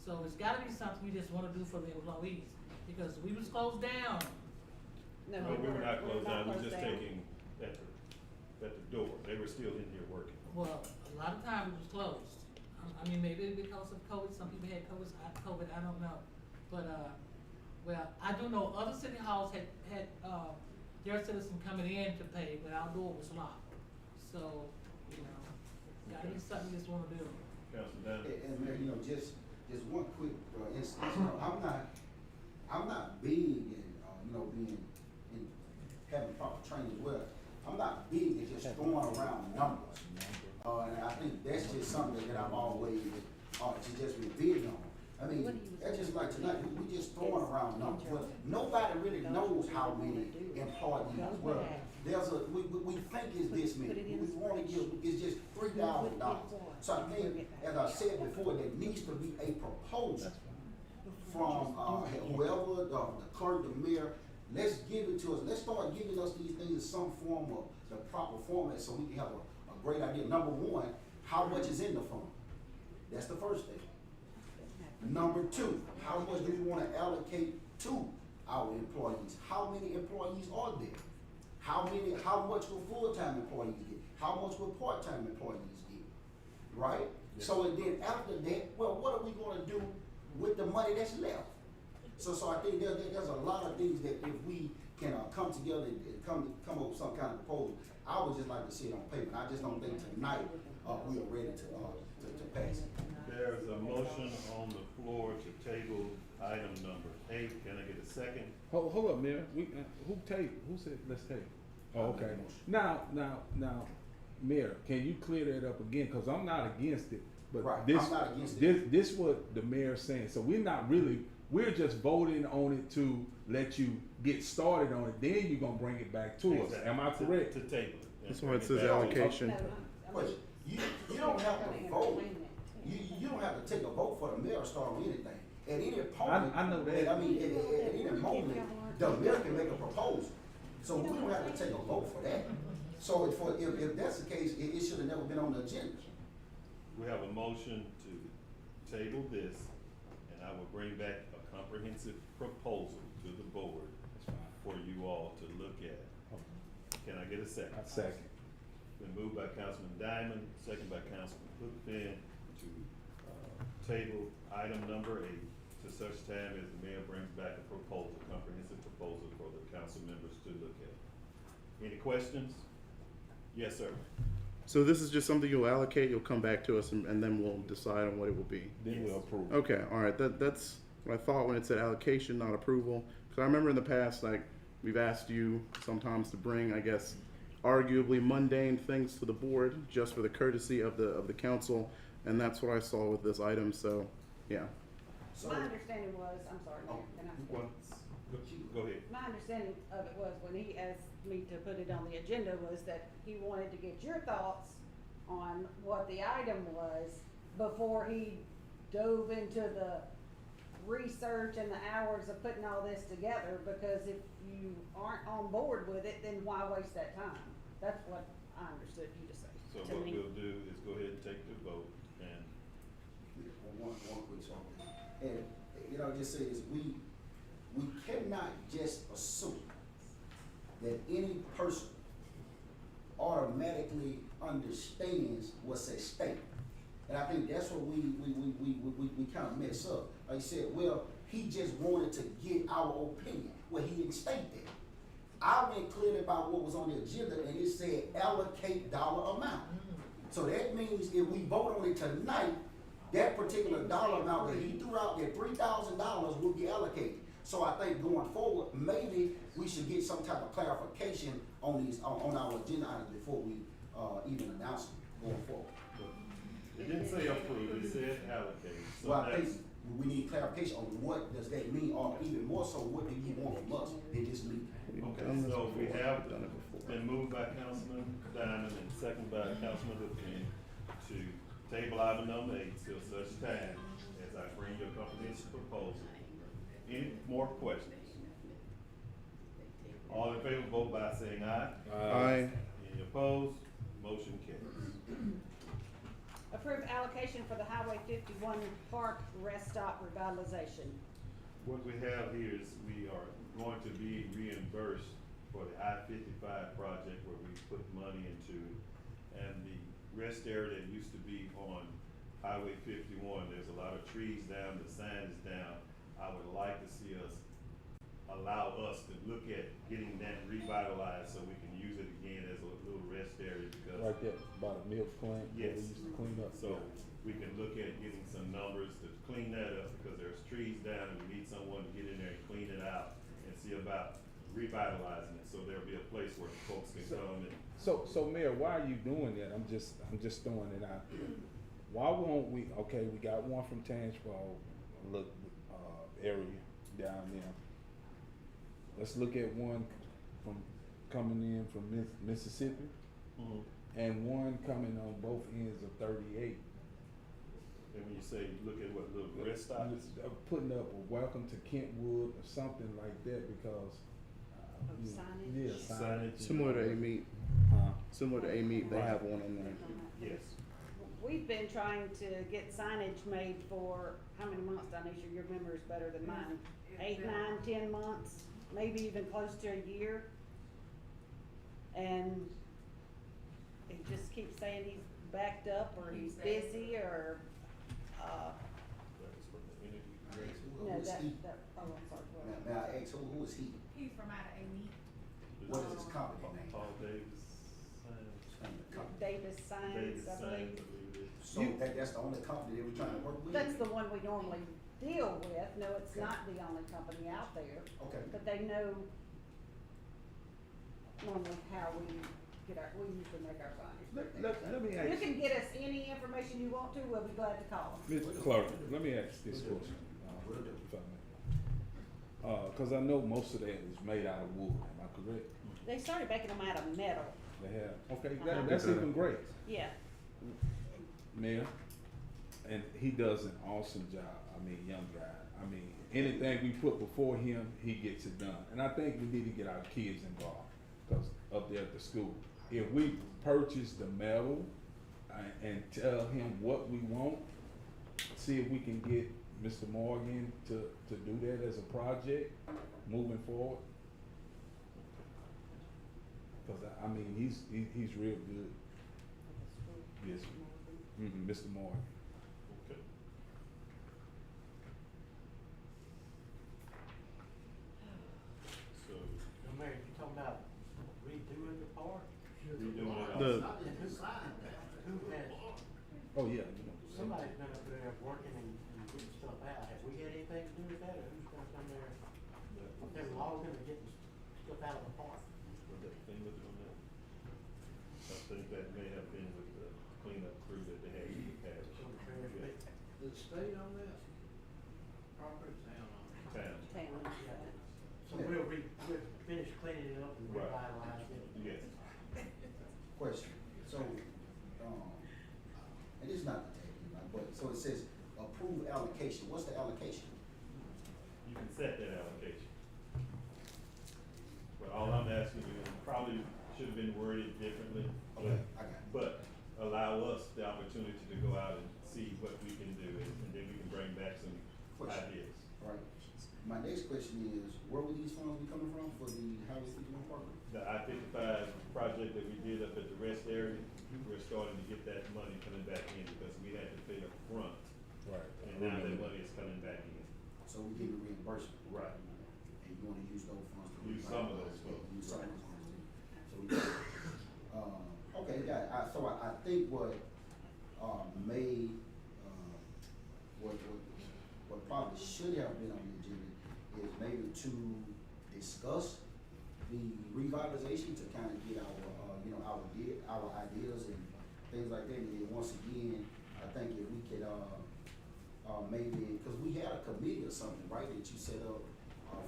So it's gotta be something we just wanna do for the employees, because we was closed down. No, No, we were not closed down, we were closed just down. taking at the door, they were still in here working. Well, a lot of times it was closed. I mean, maybe because of COVID, some people had COVID, I don't know. But, well, I do know other city halls had their citizens coming in to pay, but our door was locked. So, you know, gotta be something you just wanna do. Councilman Donovan? And Mayor, you know, just one quick, instance, you know, I'm not big in, you know, in having proper training as well. I'm not big in just throwing around numbers. And I think that's just something that I've always, just been big on. I mean, that's just like tonight, we just throwing around numbers. Well, nobody really knows how many employees, well, we think it's this many, we wanna give, it's just $3,000. So I think, as I said before, there needs to be a proposal from, whoever, the clerk, the mayor, let's give it to us, let's start giving us these things in some form of the proper format so we can have a great idea. Number one, how much is in the fund? That's the first thing. Number two, how much do we wanna allocate to our employees? How many employees are there? How much will full-time employees get? How much will part-time employees get? Right? Yes. So and then after that, well, what are we gonna do with the money that's left? So I think there's a lot of things that if we can come together and come up with some kind of proposal, I would just like to see it on paper. I just don't think tonight we are ready to pass it. There's a motion on the floor to table item number 8. Can I get a second? Hold up, Mayor. Who said let's table? Oh, okay. Now, Mayor, can you clear that up again? Cause I'm not against it, but Right, this, I'm not against it. this what the mayor's saying. So we're just voting on it to let you get started on it. Then you're gonna bring it back to us. Am I correct? To table it. and That's why it bring says back. allocation. No, But you don't have to vote. You don't have to take a vote for the mayor to start on anything. At any point, I know that. I mean, at any moment, the mayor can make a proposal. So we don't have to take a vote for that. So if that's the case, it should have never been on the agenda. We have a motion to table this, and I will bring back a comprehensive proposal to the board for you all to look at. Can I get a second? I second. Been moved by Councilman Diamond, second by Councilman Hookfin to table item number 8 to such time as the mayor brings back a proposal, comprehensive proposal for the council members to look at. Any questions? Yes, sir. So this is just something you'll allocate, you'll come back to us, and then we'll decide on what it will be. Then we'll approve. Okay, all right. That's what I thought when it said allocation, not approval. Because I remember in the past, like, we've asked you sometimes to bring, I guess, arguably mundane things to the board just for the courtesy of the council, and that's what I saw with this item. So, yeah. So, My understanding was, I'm sorry, Mayor, can I speak? Well, go ahead. My understanding of it was when he asked me to put it on the agenda was that he wanted to get your thoughts on what the item was before he dove into the research and the hours of putting all this together, because if you aren't on board with it, then why waste that time? That's what I understood you to say. So to what me. we'll do is go ahead and take the vote, and one quick song. And, just say this, we cannot just assume that any person automatically understands what's at stake. And I think that's what we kind of mess up. Like you said, well, he just wanted to get our opinion. Well, he didn't state that. I went clearly about what was on the agenda, and it said allocate dollar amount. So that means if we vote on it tonight, that particular dollar amount that he threw out there, $3,000 will be allocated. So I think going forward, maybe we should get some type of clarification on these, on our agenda items before we, even announce them going forward. it didn't say approve, it said allocate. So Well, I think that's- we need clarification on what does that mean, or even more so, what do you want from us in this meeting? We've Okay, done this so we before. have We've done it before. been moved by Councilman Diamond and second by Councilman Hookfin to table item number 8 till such time as I bring your comprehensive proposal. Any more questions? All in favor, vote by saying aye. Aye. Any opposed? Motion carries. Approve allocation for the Highway 51 Park Rest Stop revitalization. What we have here is we are going to be reimbursed for the I-55 project where we put money into, and the rest area that used to be on Highway 51, there's a lot of trees down, the sign is down. I would like to see us, allow us to look at getting that revitalized so we can use it again as a little rest area because. Right there by the milk plant. where Yes. We used to clean up. So we can look at getting some numbers to clean that up because there's trees down and we need someone to get in there and clean it out and see about revitalizing it. So there'll be a place where folks can come and. So Mayor, why are you doing that? I'm just throwing it out there. Why won't we, okay, we got one from Tangipahoa, look, area down there. Let's look at one from, coming in from Mississippi, and one coming on both ends of 38. And when you say, look at what little rest stop is. Putting up a welcome to Kentwood or something like that because. Signage? Yeah, signage. Similar to A-Meet. Similar to A-Meet, they have one on there. Yes. We've been trying to get signage made for, how many months, Donisha? Your memory is better than mine. 8, 9, 10 months, maybe even close to a year. And it just keeps saying he's backed up or he's busy or, That was from the energy who No, is he? oh, I'm sorry, go ahead. May I ask, who is he? He's from out of Amy. What is his company name? Paul Davis. Davis Signs, I believe. So that's the only company that we're trying to work with? That's the one we normally deal with. No, it's not the only company out there. Okay. But they know normally how we usually make our signs. Let me You ask, can get us any information you want to, we'll be glad to call them. Mr. Clerk, let me ask this question. Will do. If I may. Cause I know most of that is made out of wood, am I correct? They started making them out of metal. They have, okay, Uh-huh. that's even great. Yeah. Mayor, and he does an awesome job. I mean, young guy. I mean, anything we put before him, he gets it done. And I think we need to get our kids involved, cause up there at the school, if we purchase the metal and tell him what we want, see if we can get Mr. Morgan to do that as a project moving forward. Cause I mean, he's real good. Yes. Mr. Morgan. Okay. So, Mayor, you talking about redoing the park? redoing it The- all. Who has, Oh, yeah, you know. somebody's been up there working and getting stuff out. Have we had anything to do with that, or who's gonna come there? They're logging and getting stuff out of the park. Was that FEMA doing that? I think that may have been with the cleanup crew that they had in the past. Yeah. The state on that? Property town on it? Town. Town. So we'll finish cleaning it up and Right. revitalize it. Yes. Question, so, and this is not the tag, right, but, so it says approve allocation, what's the allocation? You can set that allocation. But all I'm asking you, probably should have been worded differently, Okay, I got it. but allow us the opportunity to go out and see what we can do, and then we can bring back some Question. ideas. All right, my next question is, where will these funds be coming from for the Highway 51 program? The I-55 project that we did up at the rest area, we're starting to get that money coming back in because we had to pay up front, Right. and now that money is coming back in. So we get a reimbursement. Right. And you wanna use those funds to. Use some of those funds. Use some of those funds too. So we, okay, got it. So I think what, made, what probably should have been on the agenda is maybe to discuss the revitalization to kind of get our, our ideas and things like that. And then once again, I think if we could, maybe, because we had a committee or something, right, that you set up,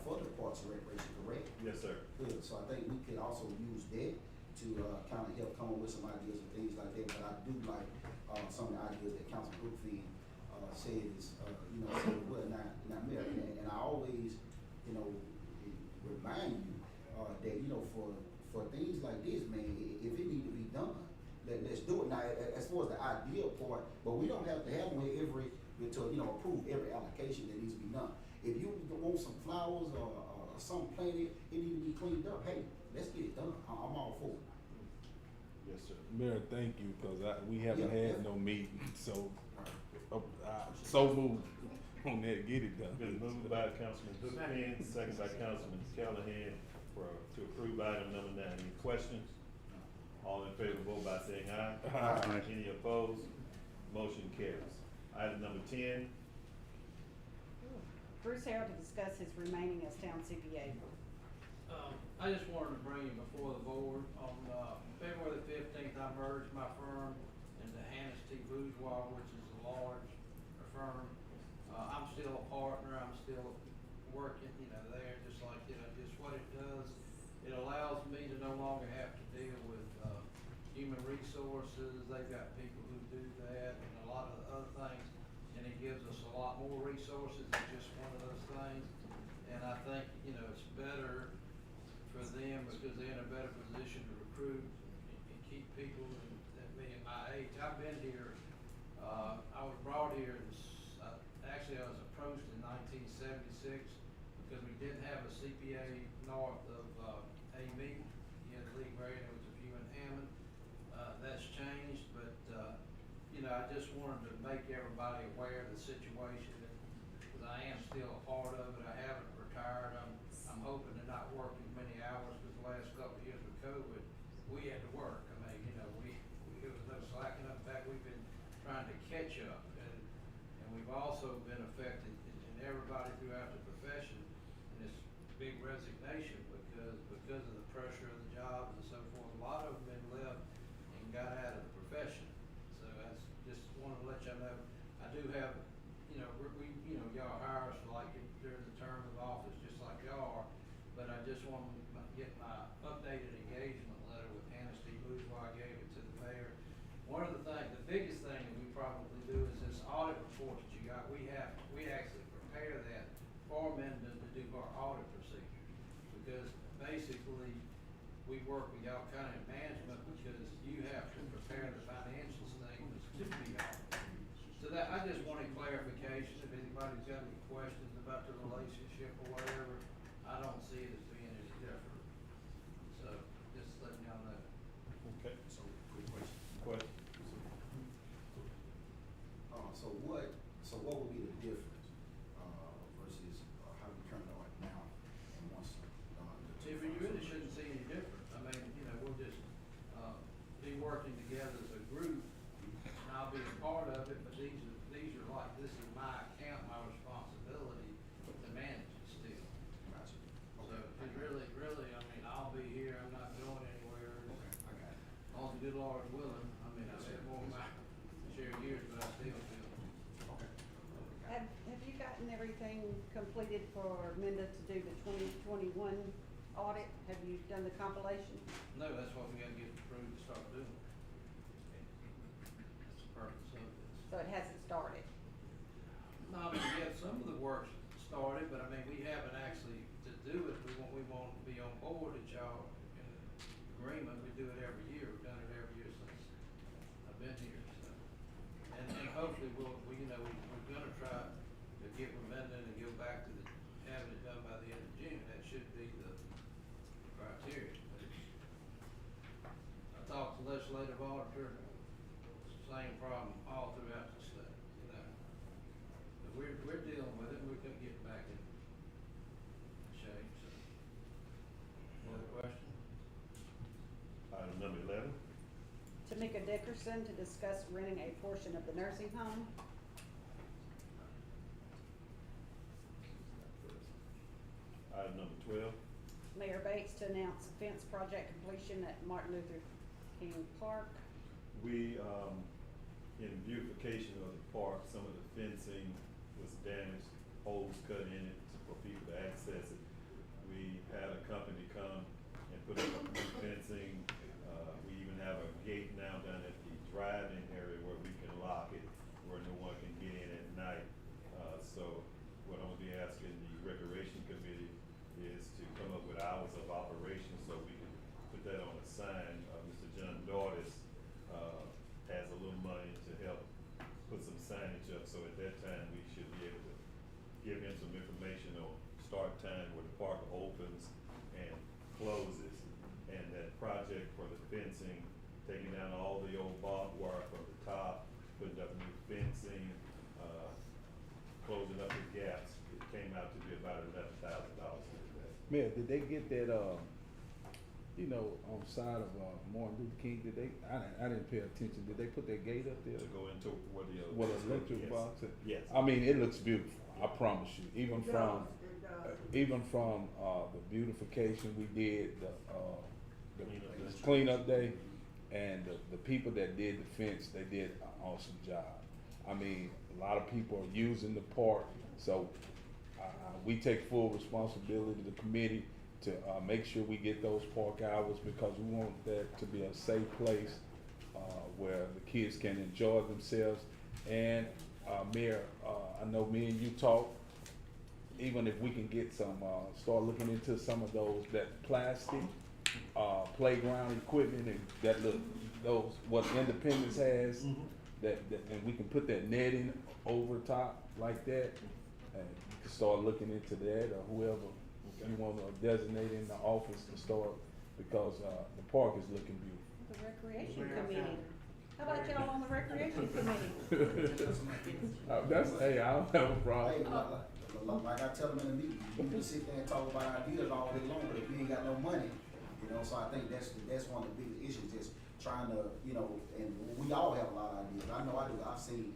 for the Parks and Recreation, correct? Yes, sir. Good, so I think we could also use that to, kind of help come up with some ideas and things like that. But I do like, some of the ideas that Councilman Brookfield, said is, said, well, not Mayor, and I always, remind you, that, for things like this, man, if it need to be done, let's do it. Now, as far as the ideal part, but we don't have to have one to, approve every allocation that needs to be done. If you want some flowers or something planted, it need to be cleaned up, hey, let's get it done. I'm all for it. Yes, sir. Mayor, thank you, cause we haven't Yeah, had yeah. no meeting, so, so moved on that, get it done. Been moved by Councilman Brookfield, second by Councilman Callahan to approve item number 9. Any questions? All in favor, vote by saying aye. Aye. Any opposed? Motion carries. Item number 10, Bruce Harrell to discuss his remaining as town CPA. I just wanted to bring you before the board. On February the 15th, I merged my firm into Hannity Bourgeois, which is a large firm. I'm still a partner. I'm still working, there, just like, just what it does. It allows me to no longer have to deal with human resources. They've got people who do that and a lot of other things. And it gives us a lot more resources than just one of those things. And I think, it's better for them because they're in a better position to recruit and keep people than me and my age. I've been here, I was brought here, actually I was approached in 1976 because we didn't have a CPA north of Amy. You had Lee Gray, there was a few in Hammond. That's changed, but I just wanted to make everybody aware of the situation. Because I am still a part of it. I haven't retired. I'm hoping to not work as many hours, because the last couple of years with COVID, we had to work. I mean, you know, it was no slacking up. In fact, we've been trying to catch up, and we've also been affected, and everybody throughout the profession, in this big resignation because of the pressure of the jobs and so forth. A lot of them been left and got out of the profession. So I just wanted to let y'all know, I do have, you know, y'all hire us like during the term of office, just like y'all are, but I just want to get my updated engagement letter with Hannah Steve Bourgeois. I gave it to the mayor. One of the biggest thing that we probably do is this audit report that you got. We actually prepare that for Mendon to do our audit procedures, because basically we work with y'all kind of in management, because you have to prepare the financial statements to be audited. So that, I just wanted clarification. If anybody's got any questions about the relationship or whatever, I don't see it as being any different. So just letting y'all know. Okay. So, quick question. Question? So what would be the difference, versus, how we currently are now and once, See, you really shouldn't see any difference. I mean, you know, we'll just, be working together as a group, and I'll be a part of it, but these are like, this is my account, my responsibility to manage it still. Gotcha. So Okay. it really, I mean, I'll be here, I'm not going anywhere. Okay, I got it. All the good Lord willing. I mean, I've had more of my share of years, but I still feel. Okay. Have you gotten everything completed for Minda to do the 2021 audit? Have you done the compilation? No, that's what we gotta get approved to start doing. That's the purpose of this. So it hasn't started? No, I mean, we have some of the work started, but I mean, we haven't actually, to do it, we want to be on board at y'all in agreement. We do it every year. We've done it every year since I've been here, so. And hopefully we're gonna try to get with Mendon and go back to having it done by the end of June. That should be the criteria. I talked to legislative auditor, same problem all throughout the state, you know. But we're dealing with it, and we're gonna get back in shape, so. Any other question? Item number 11. Tamika Dickerson to discuss renting a portion of the nursing home. Item number 12. Mayor Bates to announce fence project completion at Martin Luther King Park. We, in beautification of the park, some of the fencing was damaged, holes cut in it for people to access it. We had a company come and put up new fencing. We even have a gate now down at the drive-in area where we can lock it, where no one can get in at night. So what I'm gonna be asking the Recreation Committee is to come up with hours of operation so we can put that on a sign. Mr. John Dordis has a little money to help put some signage up, so at that time we should be able to give him some information on start time where the park opens and closes, and that project for the fencing, taking down all the old barbed wire from the top, putting up new fencing, closing up the gaps. It came out to be about $11,000 for that. Mayor, did they get that, on the side of, Martin Luther King, did they, I didn't pay attention, did they put that gate up there? To go into where the What, electric yes. box? Yes. I mean, it looks beautiful, I promise you, even from the beautification we did, the cleanup day, and the people that did the fence, they did an awesome job. I mean, a lot of people are using the park, so we take full responsibility, the committee, to make sure we get those park hours, because we want that to be a safe place where the kids can enjoy themselves. And Mayor, I know me and you talk, even if we can get some, start looking into some of that plastic playground equipment, and that look, those, what Independence has, that, and we can put that netting over top like that, and you can start looking into that, or whoever you want to designate in the office to start, because the park is looking beautiful. The Recreation Committee. How about y'all on the Recreation Committee? That's, hey, I don't have a problem. Hey, like I tell them in the meeting, you can sit there and talk about ideas all day long, but if you ain't got no money, you know, so I think that's one of the biggest issues, just trying to, you know, and we all have a lot of ideas. I know I do. I've seen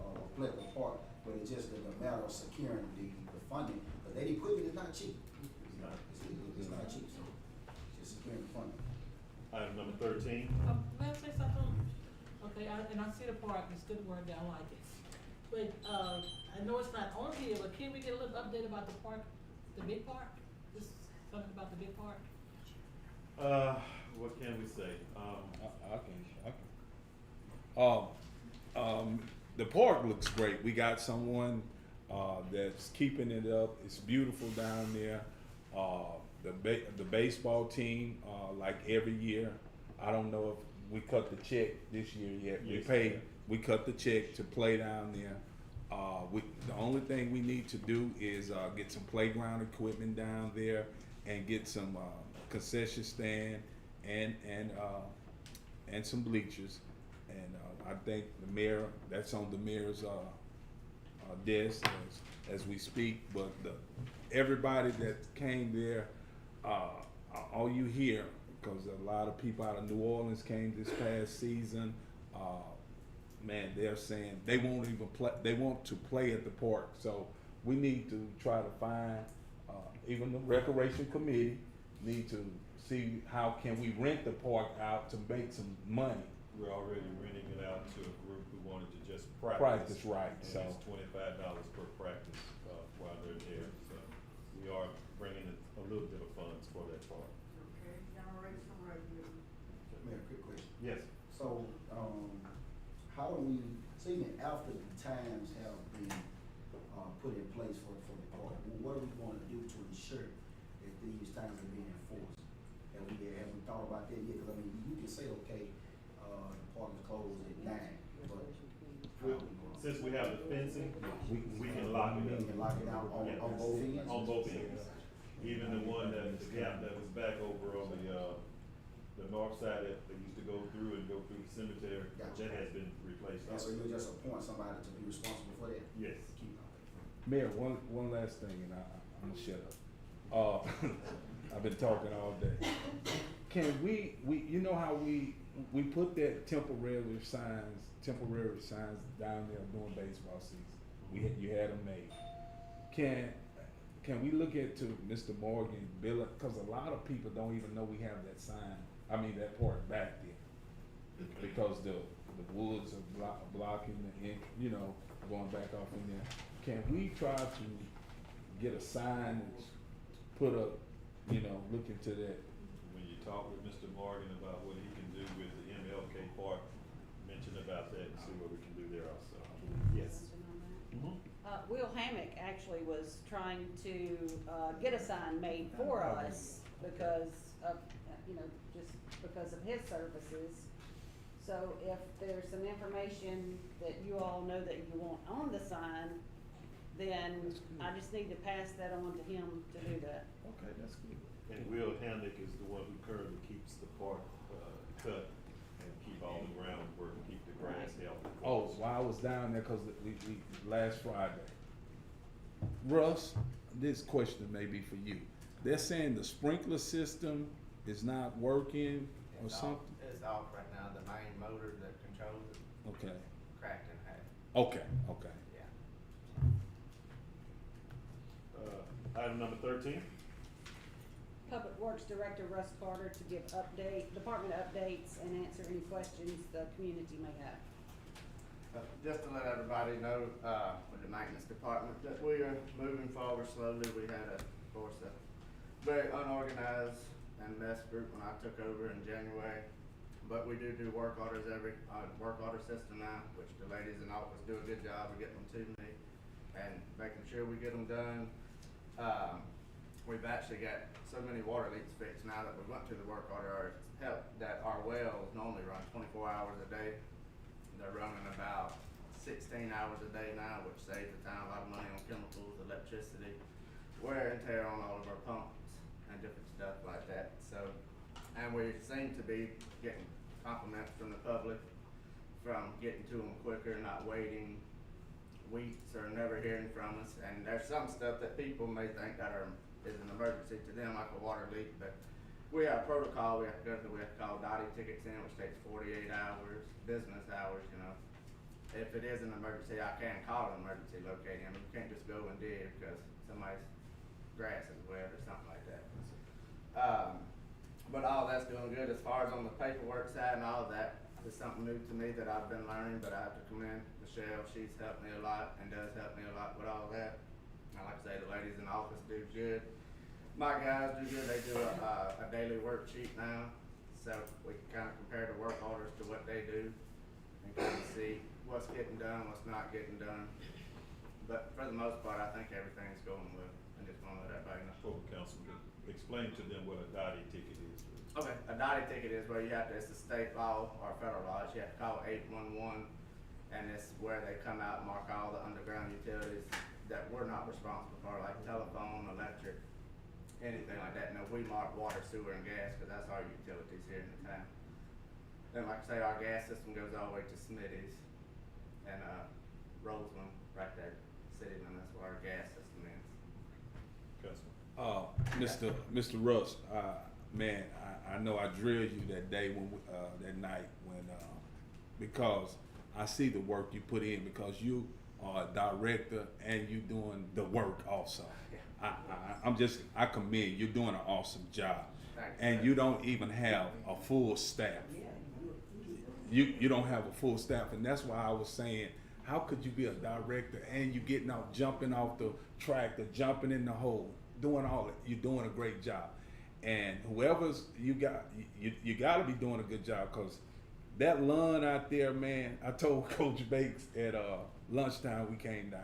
a plethora part, but it's just the matter of securing the funding. But that equipment is not cheap. It's not cheap, so just securing the funding. Item number 13. May I say something? Okay, and I see the park, it's good word, I like it. But, I know it's not on here, but can we get a little update about the park, the big park? Just something about the big park? What can we say? The park looks great. We got someone that's keeping it up. It's beautiful down there. The baseball team, like every year, I don't know if we cut the check this year yet. Yes, We cut the check to play down there. The only thing we need to do is get some playground equipment down there and get some concession stand and some bleachers. And I think the mayor, that's on the mayor's desk as we speak. But everybody that came there, all you hear, because a lot of people out of New Orleans came this past season, man, they're saying they won't even play. They want to play at the park. So we need to try to find, even the recreation committee need to see how can we rent the park out to make some money. We're already renting it out to a group who wanted to just practice. Practice, right, And so. it's $25 per practice while they're there. So we are bringing in a little bit of funds for that part. Mayor, quick question. Yes. So, how do we, see, after the times have been, put in place for the park, what are we gonna do to ensure that these times are being enforced? Have we thought about that yet? Cause I mean, you can say, okay, the park is closed at 9, but how are we gonna? Since we have the fencing, we can lock it up. We can lock it out on Yeah. both ends? On both ends. Even the one the gap that was back over on the north side that they used to go through the cemetery, Gotcha. that has been replaced. And so you'll just appoint somebody to be responsible for that? Yes. Keep Mayor, one last thing, and I'm gonna shut up. I've been talking all day. Can we you know how we put that temporary signs down there during baseball season? You had them made. Can we look into Mr. Morgan, Bill, because a lot of people don't even know we have that sign, that part back there. Because the woods are blocking the, going back off in there. Can we try to get a sign that's put up, look into that? When you talk with Mr. Morgan about what he can do with the MLK Park, mention about that and see what we can do there also. Yes. Will Hammock actually was trying to get a sign made for us because of, just because of his services. So if there's some information that you all know that you want on the sign, then I just need to pass that on to him to do that. Okay, that's good. And Will Hamnick is the one who currently keeps the park cut and keep all the groundwork and keep the grass healthy. Oh, while I was down there, cause we last Friday. Russ, this question may be for you. They're saying the sprinkler system is not working or something? It's off right now, the main motor that controls it Okay, cracked in half, okay. yeah. Item number 13. Public Works Director Russ Carter to give department updates and answer any questions the community may have. Just to let everybody know, with the maintenance department, that we are moving forward slowly. We had, of course, a very unorganized and mess group when I took over in January. But we do work orders work order system now, which the ladies in office do a good job of getting them to me and making sure we get them done. We've actually got so many water leaks fixed now that we went to the work order help that our wells normally run 24 hours a day. They're running about 16 hours a day now, which saves the town a lot of money on chemicals, electricity, wear and tear on all of our pumps and different stuff like that. So, and we seem to be getting compliments from the public from getting to them quicker, not waiting. weeks or never hearing from us. And there's some stuff that people may think that is an emergency to them, like a water leak, but we have protocol we have to go through. We have to call Dottie tickets in, which takes 48 hours, business hours, you know. If it is an emergency, I can call an emergency locating. I mean, you can't just go and dig because somebody's grass is wet or something like that. But all that's doing good. As far as on the paperwork side and all of that, is something new to me that I've been learning, but I have to commend Michelle. She's helped me a lot and does help me a lot with all that. And like I say, the ladies in the office do good. My guys do good. They do a daily worksheet now, so we can kind of compare the work orders to what they do and kind of see what's getting done, what's not getting done. But for the most part, I think everything's going well. I just want to let everybody know. For Councilman, explain to them what a Dottie ticket is. Okay, a Dottie ticket is where you have to, it's a state law or federal law, you have to call 811, and it's where they come out and mark all the underground utilities that we're not responsible for, like telephone, electric, anything like that. No, we mark water, sewer, and gas, because that's our utilities here in the town. Then, like I say, our gas system goes all the way to Smitty's and Roseland, right there, city limits, where our gas system is. Councilman. Mr. Russ, man, I know I drilled you that day when that night when because I see the work you put in because you are a director and you doing the work also. I commend you're doing an awesome job, and you don't even have a full staff. You don't have a full staff, and that's why I was saying, how could you be a director and you getting out, jumping off the tractor, jumping in the hole, doing all it? You're doing a great job. And whoever's you got to be doing a good job, because that lawn out there, man. I told Coach Bakes at lunchtime we came down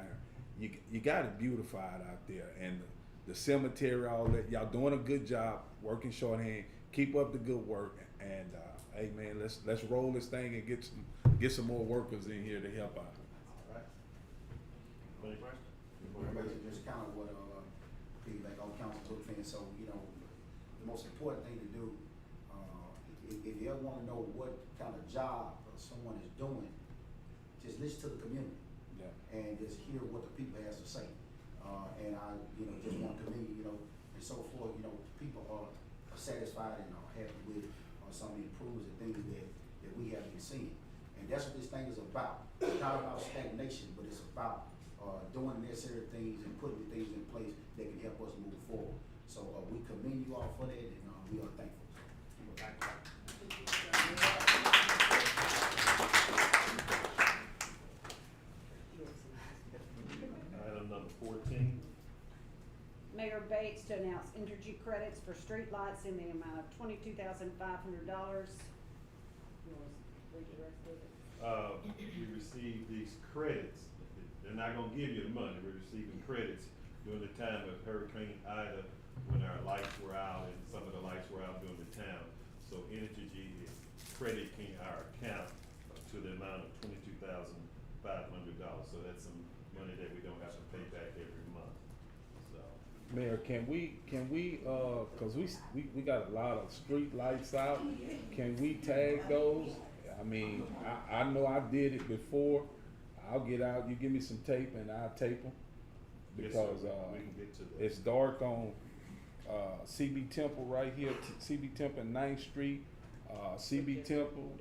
here. You got it beautified out there, and the cemetery, all that. Y'all doing a good job, working shorthand. Keep up the good work, and hey man, let's roll this thing and get some more workers in here to help out. All right. Any questions? Basically, just kind of what piggyback on Council Hookfin. So the most important thing to do, if you ever want to know what kind of job someone is doing, just listen to the community. Yeah. And just hear what the people has to say. And I, just want to commend you, and so forth. People are satisfied and are happy with some of the improvements and things that we have been seeing. And that's what this thing is about. It's not about stagnation, but it's about doing necessary things and putting the things in place that can help us move forward. So we commend you all for that, and we are thankful. Item number 14. Mayor Bates to announce energy credits for street lights in the amount of $22,500. You want to read the rest of it? We received these credits. They're not gonna give you the money. We're receiving credits during the time of Hurricane Ida, when our lights were out and some of the lights were out during the town. So Energy is crediting our account to the amount of $22,500. So that's some money that we don't have to pay back every month. So. Mayor, can we cause we got a lot of street lights out. Can we tag those? I mean, I know I did it before. I'll get out, you give me some tape and I'll tape them. Because we can get to that. it's dark on CB Temple right here, CB Temple and 9th Street, CB Temple.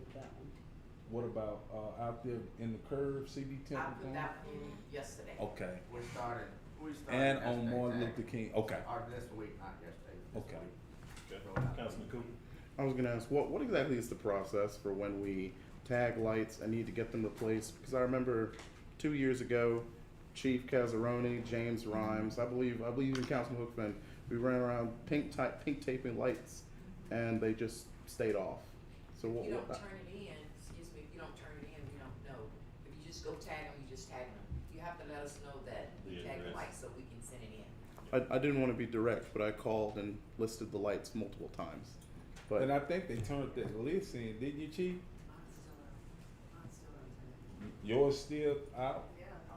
What about out there in the curve, CB Temple? I put that one in yesterday. Okay. We started And on yesterday, Martin Jack. Luther King, okay. Or this week, not yesterday. This Okay. week. Okay. Councilman Cooper. I was gonna ask, what exactly is the process for when we tag lights and need to get them replaced? Because I remember 2 years ago, Chief Casaroni, James Rhymes, I believe even Councilman Hookman, we ran around pink taping lights, and they just stayed off. So If you don't turn it in, excuse me, if you don't turn it in, we don't know. If you just go tag them, you just tag them. You have to let us know that you The tag the address. lights so we can send it in. I didn't want to be direct, but I called and listed the lights multiple times. But And I think they turned that list in, didn't you, Chief? Mine's still on. Yours still out?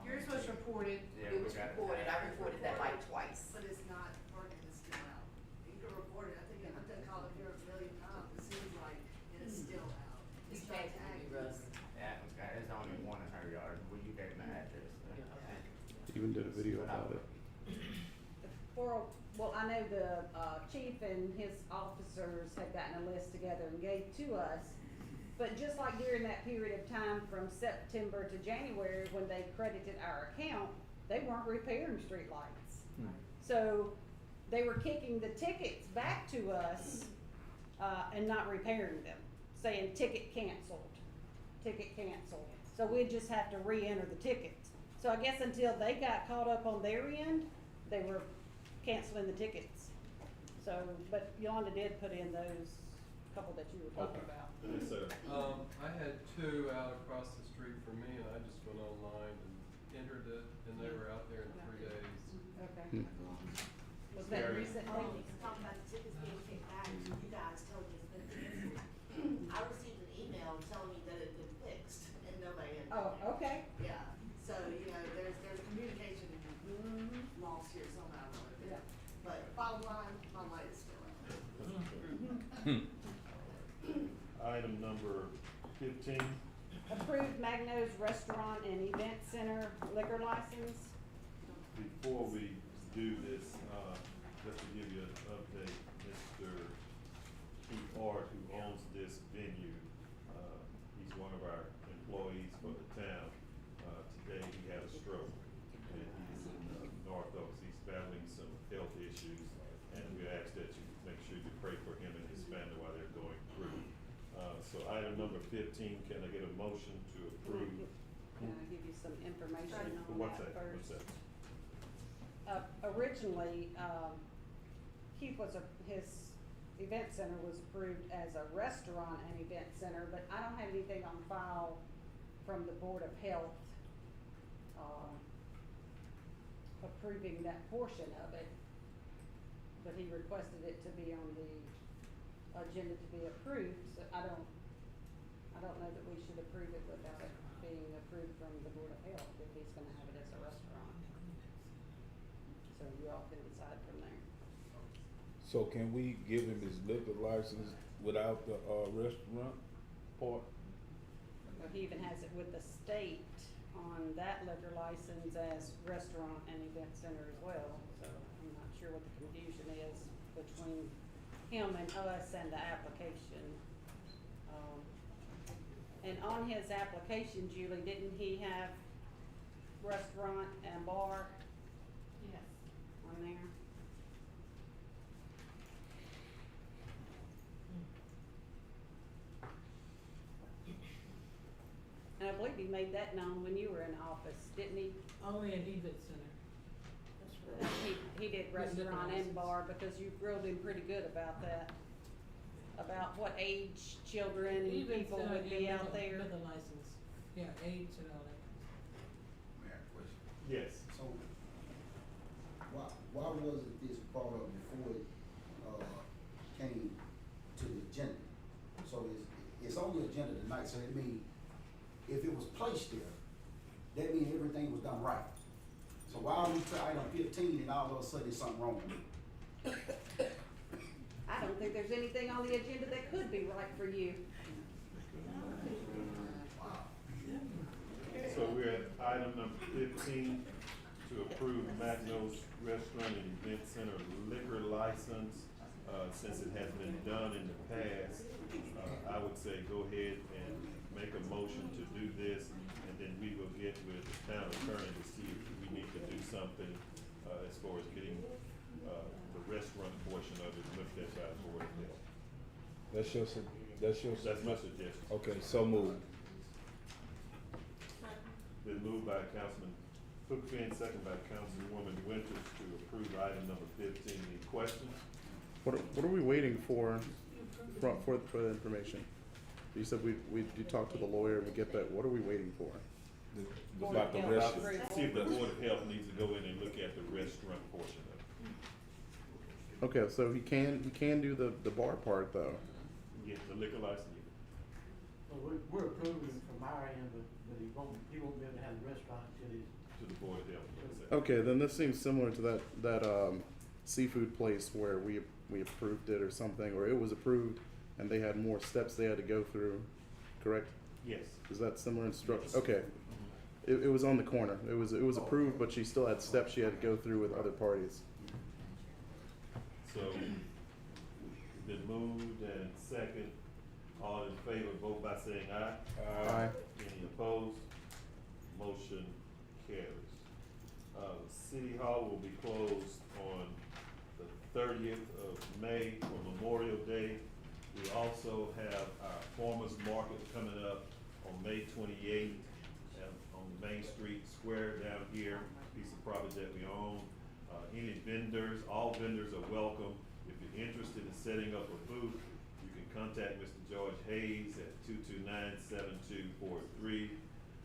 Yours was reported, Yeah, It we was got it. reported, I reported that light twice. But it's not working, it's still out. You can report it, I think I've done call it here a million times, it seems like it's still out. It's not tagged with me, tagged. Russ. Yeah, there's only one in her yard. Well, you gave me the address. So. Yeah, Even did a video about it. Well, I know the, chief and his officers had gotten a list together and gave to us. But just like during that period of time from September to January, when they credited our account, they weren't repairing streetlights. So they were kicking the tickets back to us, and not repairing them, saying ticket canceled. So we'd just have to re-enter the tickets. So I guess until they got caught up on their end, they were canceling the tickets. So, but Yolanda did put in those couple that you were talking Okay. about. Yes, sir. I had two out across the street from me, and I just went online and entered it, and they were out there in 3 days. Okay. Was that Very- recently? Talking about the tickets being kicked back, you guys told me it's been canceled. I received an email telling me that it had been fixed and nobody had. Oh, okay. Yeah, so, you know, there's communication loss here somehow or other. Yeah. But bottom line, my light is still out. Item number 15. Approved Magno's Restaurant and Event Center liquor license. Before we do this, just to give you an update, Mr. Keith Art, who owns this venue, he's one of our employees for the town. Today he had a stroke, and he's in North Oaks. He's battling some health issues, and we ask that you make sure you pray for him and his family while they're going through. So item number 15, can I get a motion to approve? Can I give you some information on What's that that? first? What's that? Originally, his event center was approved as a restaurant and event center, but I don't have anything on file from the Board of Health, approving that portion of it. But he requested it to be on the agenda to be approved, so I don't know that we should approve it without it being approved from the Board of Health, if he's gonna have it as a restaurant. So you all can decide from there. So can we give him his liquor license without the, restaurant part? But he even has it with the state on that liquor license as restaurant and event center as well, so I'm not sure what the confusion is between him and us and the application. And on his application, Julie, didn't he have restaurant and bar Yes. on there? And I believe he made that known when you were in office, didn't he? Only an event center. That he did restaurant and bar, because you grilled him pretty good about that. About what age children and Event people center would be and out there. liquor license, yeah, age and all that. May I have a question? Yes. So, why wasn't this brought up before it, came to the agenda? So it's on the agenda tonight, so that means if it was placed there, that means everything was done right. So why are we to item 15 and all of a sudden there's something wrong? I don't think there's anything on the agenda that could be right for you. So we're at item number 15, to approve Magno's Restaurant and Event Center liquor license. Since it has been done in the past, I would say go ahead and make a motion to do this, and then we will get with the town attorney to see if we need to do something, as far as getting, the restaurant portion of it looked at by the Board of Health. That's my suggestion. Okay, so moved. Been moved by Councilman Cookman, second by Councilwoman Winters to approve item number 15. Any questions? What are we waiting for the information? You said you talked to the lawyer and we get that, what are we waiting for? About the Board of Health restaurant. approval. See if the Board of Health needs to go in and look at the restaurant portion of it. Okay, so he can do the bar part though. Get the liquor license. So we're approving from our end, but he won't be able to have a restaurant until he's. To the Board of Health. Okay, then this seems similar to that seafood place where we approved it or something, or it was approved and they had more steps they had to go through, correct? Yes. Is that similar instruction? Okay. it was on the corner. It was approved, but she still had steps she had to go through with other parties. So, been moved and second, all in favor, vote by saying aye. Aye. Any opposed? Motion carries. City Hall will be closed on the 30th of May for Memorial Day. We also have our Farmers Market coming up on May 28th on the Main Street Square down here, piece of property that we own. Any vendors, all vendors are welcome. If you're interested in setting up a booth, you can contact Mr. George Hayes at 229-7243,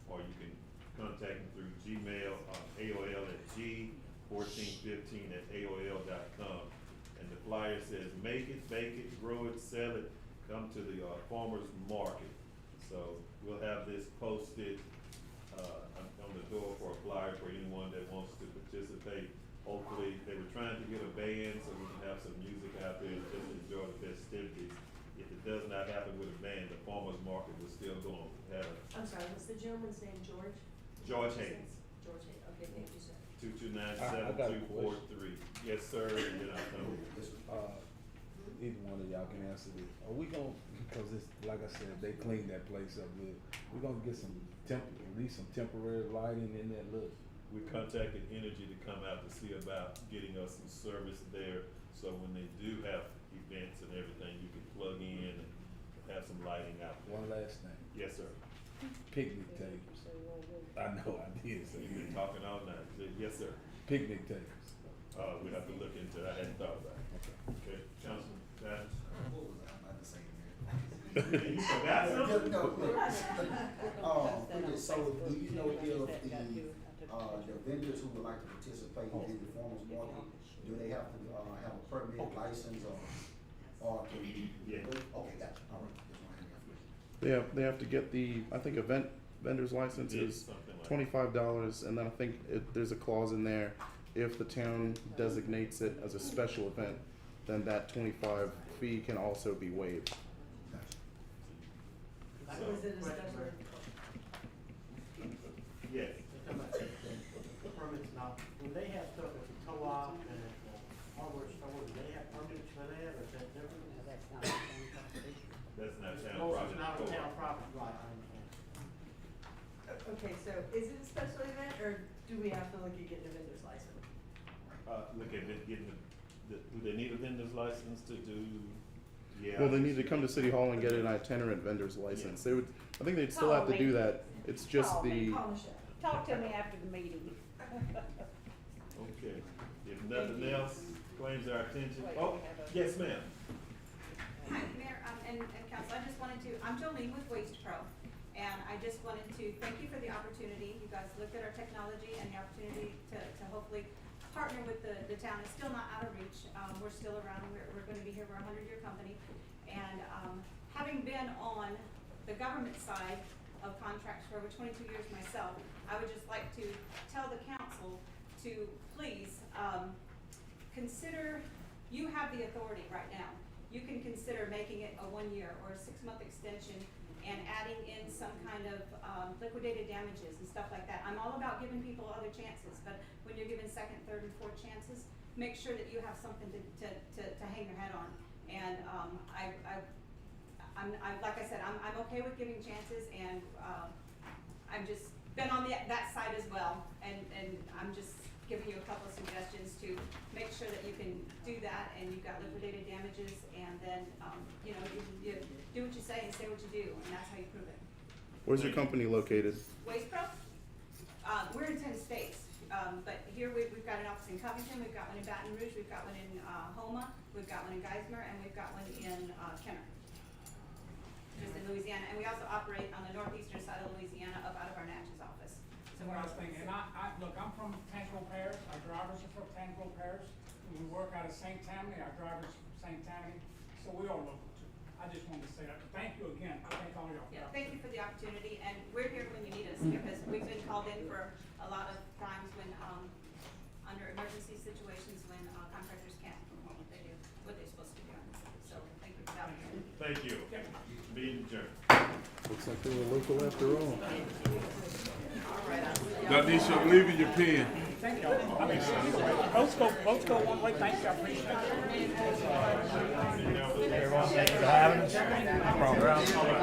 or you can contact him through Gmail, AOL at g1415@aol.com. And the flyer says, make it, bake it, grow it, sell it, come to the farmer's market. So we'll have this posted on the door for a flyer for anyone that wants to participate. Hopefully, they were trying to get a band so we can have some music out there and just enjoy the festivities. If it does not happen with a band, the farmer's market will still go on. I'm sorry, what's the gentleman's name, George? George Hayes. George Hayes, okay, thank you, sir. 229-7243. Yes, sir, and then I'll come. Either one of y'all can answer this. Are we gonna, because it's, like I said, they cleaned that place up good. We're gonna get some at least some temporary lighting in that look. We contacted Energy to come out to see about getting us some service there, so when they do have events and everything, you can plug in and have some lighting out there. One last thing, Yes, sir. picnic tables. I know, I did say You've been that. talking all night. Yes, sir. Picnic tables. We have to look into it. I hadn't thought about it. Okay, Councilman Guidance? What was I about to say, man? You forgot something? Okay, so do you know if the vendors who would like to participate in the farmers market, do they have to, have a permit, license, or can you? Yeah. Okay, gotcha, all right. That's what I have. They have to get the, I think vendor's license Yeah, is something like that. $25, and then I think there's a clause in there, if the town designates it as a special event, then that 25 fee can also be waived. So, Was it a special? yes. Permits now, when they have stuff at the co-op and at the hardware store, do they have permits for that, or is that different? That's not the same property. That's not town Oh, property. it's not a town property, right, I understand. Okay, so is it a special event, or do we have to look at getting a vendor's license? Look at it, getting do they need a vendor's license to do? Yeah. Well, they need to come to City Hall and get an itinerant vendor's license. They would, I think they'd still have to do that. It's just Call me, the, Call Michelle. Talk to me after the meeting. Okay, if nothing else claims our attention, Wait, oh, we have a- yes, ma'am. Hi, Mayor, and Council, I just wanted to, I'm Jolene with Waste Pro, and I just wanted to thank you for the opportunity. You guys looked at our technology and the opportunity to hopefully partner with the town. It's still not out of reach. We're still around. We're gonna be here. We're a 100-year company. And, having been on the government side of contracts for over 22 years myself, I would just like to tell the council to please, consider, you have the authority right now. You can consider making it a 1-year or a 6-month extension and adding in some kind of liquidated damages and stuff like that. I'm all about giving people other chances, but when you're given second, third, and fourth chances, make sure that you have something to hang your head on. And I'm like I said, I'm okay with giving chances, and I've just been on that side as well, and I'm just giving you a couple of suggestions to make sure that you can do that, and you've got liquidated damages, and then, you know, you do what you say and say what you do, and that's how you prove it. where's your company located? Waste Pro, we're in 10 states, but here we've got an office in Covington, we've got one in Baton Rouge, we've got one in Houma, we've got one in Geismar, and we've got one in Kenner, just in Louisiana, and we also operate on the northeastern side of Louisiana up out of our Natchez office. So What we're I was thinking, and look, I'm from Tangible Parish, our drivers are from Tangible Parish, we work out of St. Tammany, our drivers from St. Tammany, so we are local too. I just wanted to say that, but thank you again, I thank all y'all. Yeah, thank you for the opportunity, and we're here when you need us, because we've been called in for a lot of times when, under emergency situations, when contractors can't perform what they do, what they're supposed to do. So, thank you for the opportunity. Thank you. Meeting adjourned. Looks like they were local after all. Donisha, I'm leaving your pen. Thank y'all. I mean, votes go one way. Thank you. I appreciate it. Everyone, thank you for having us. No problem.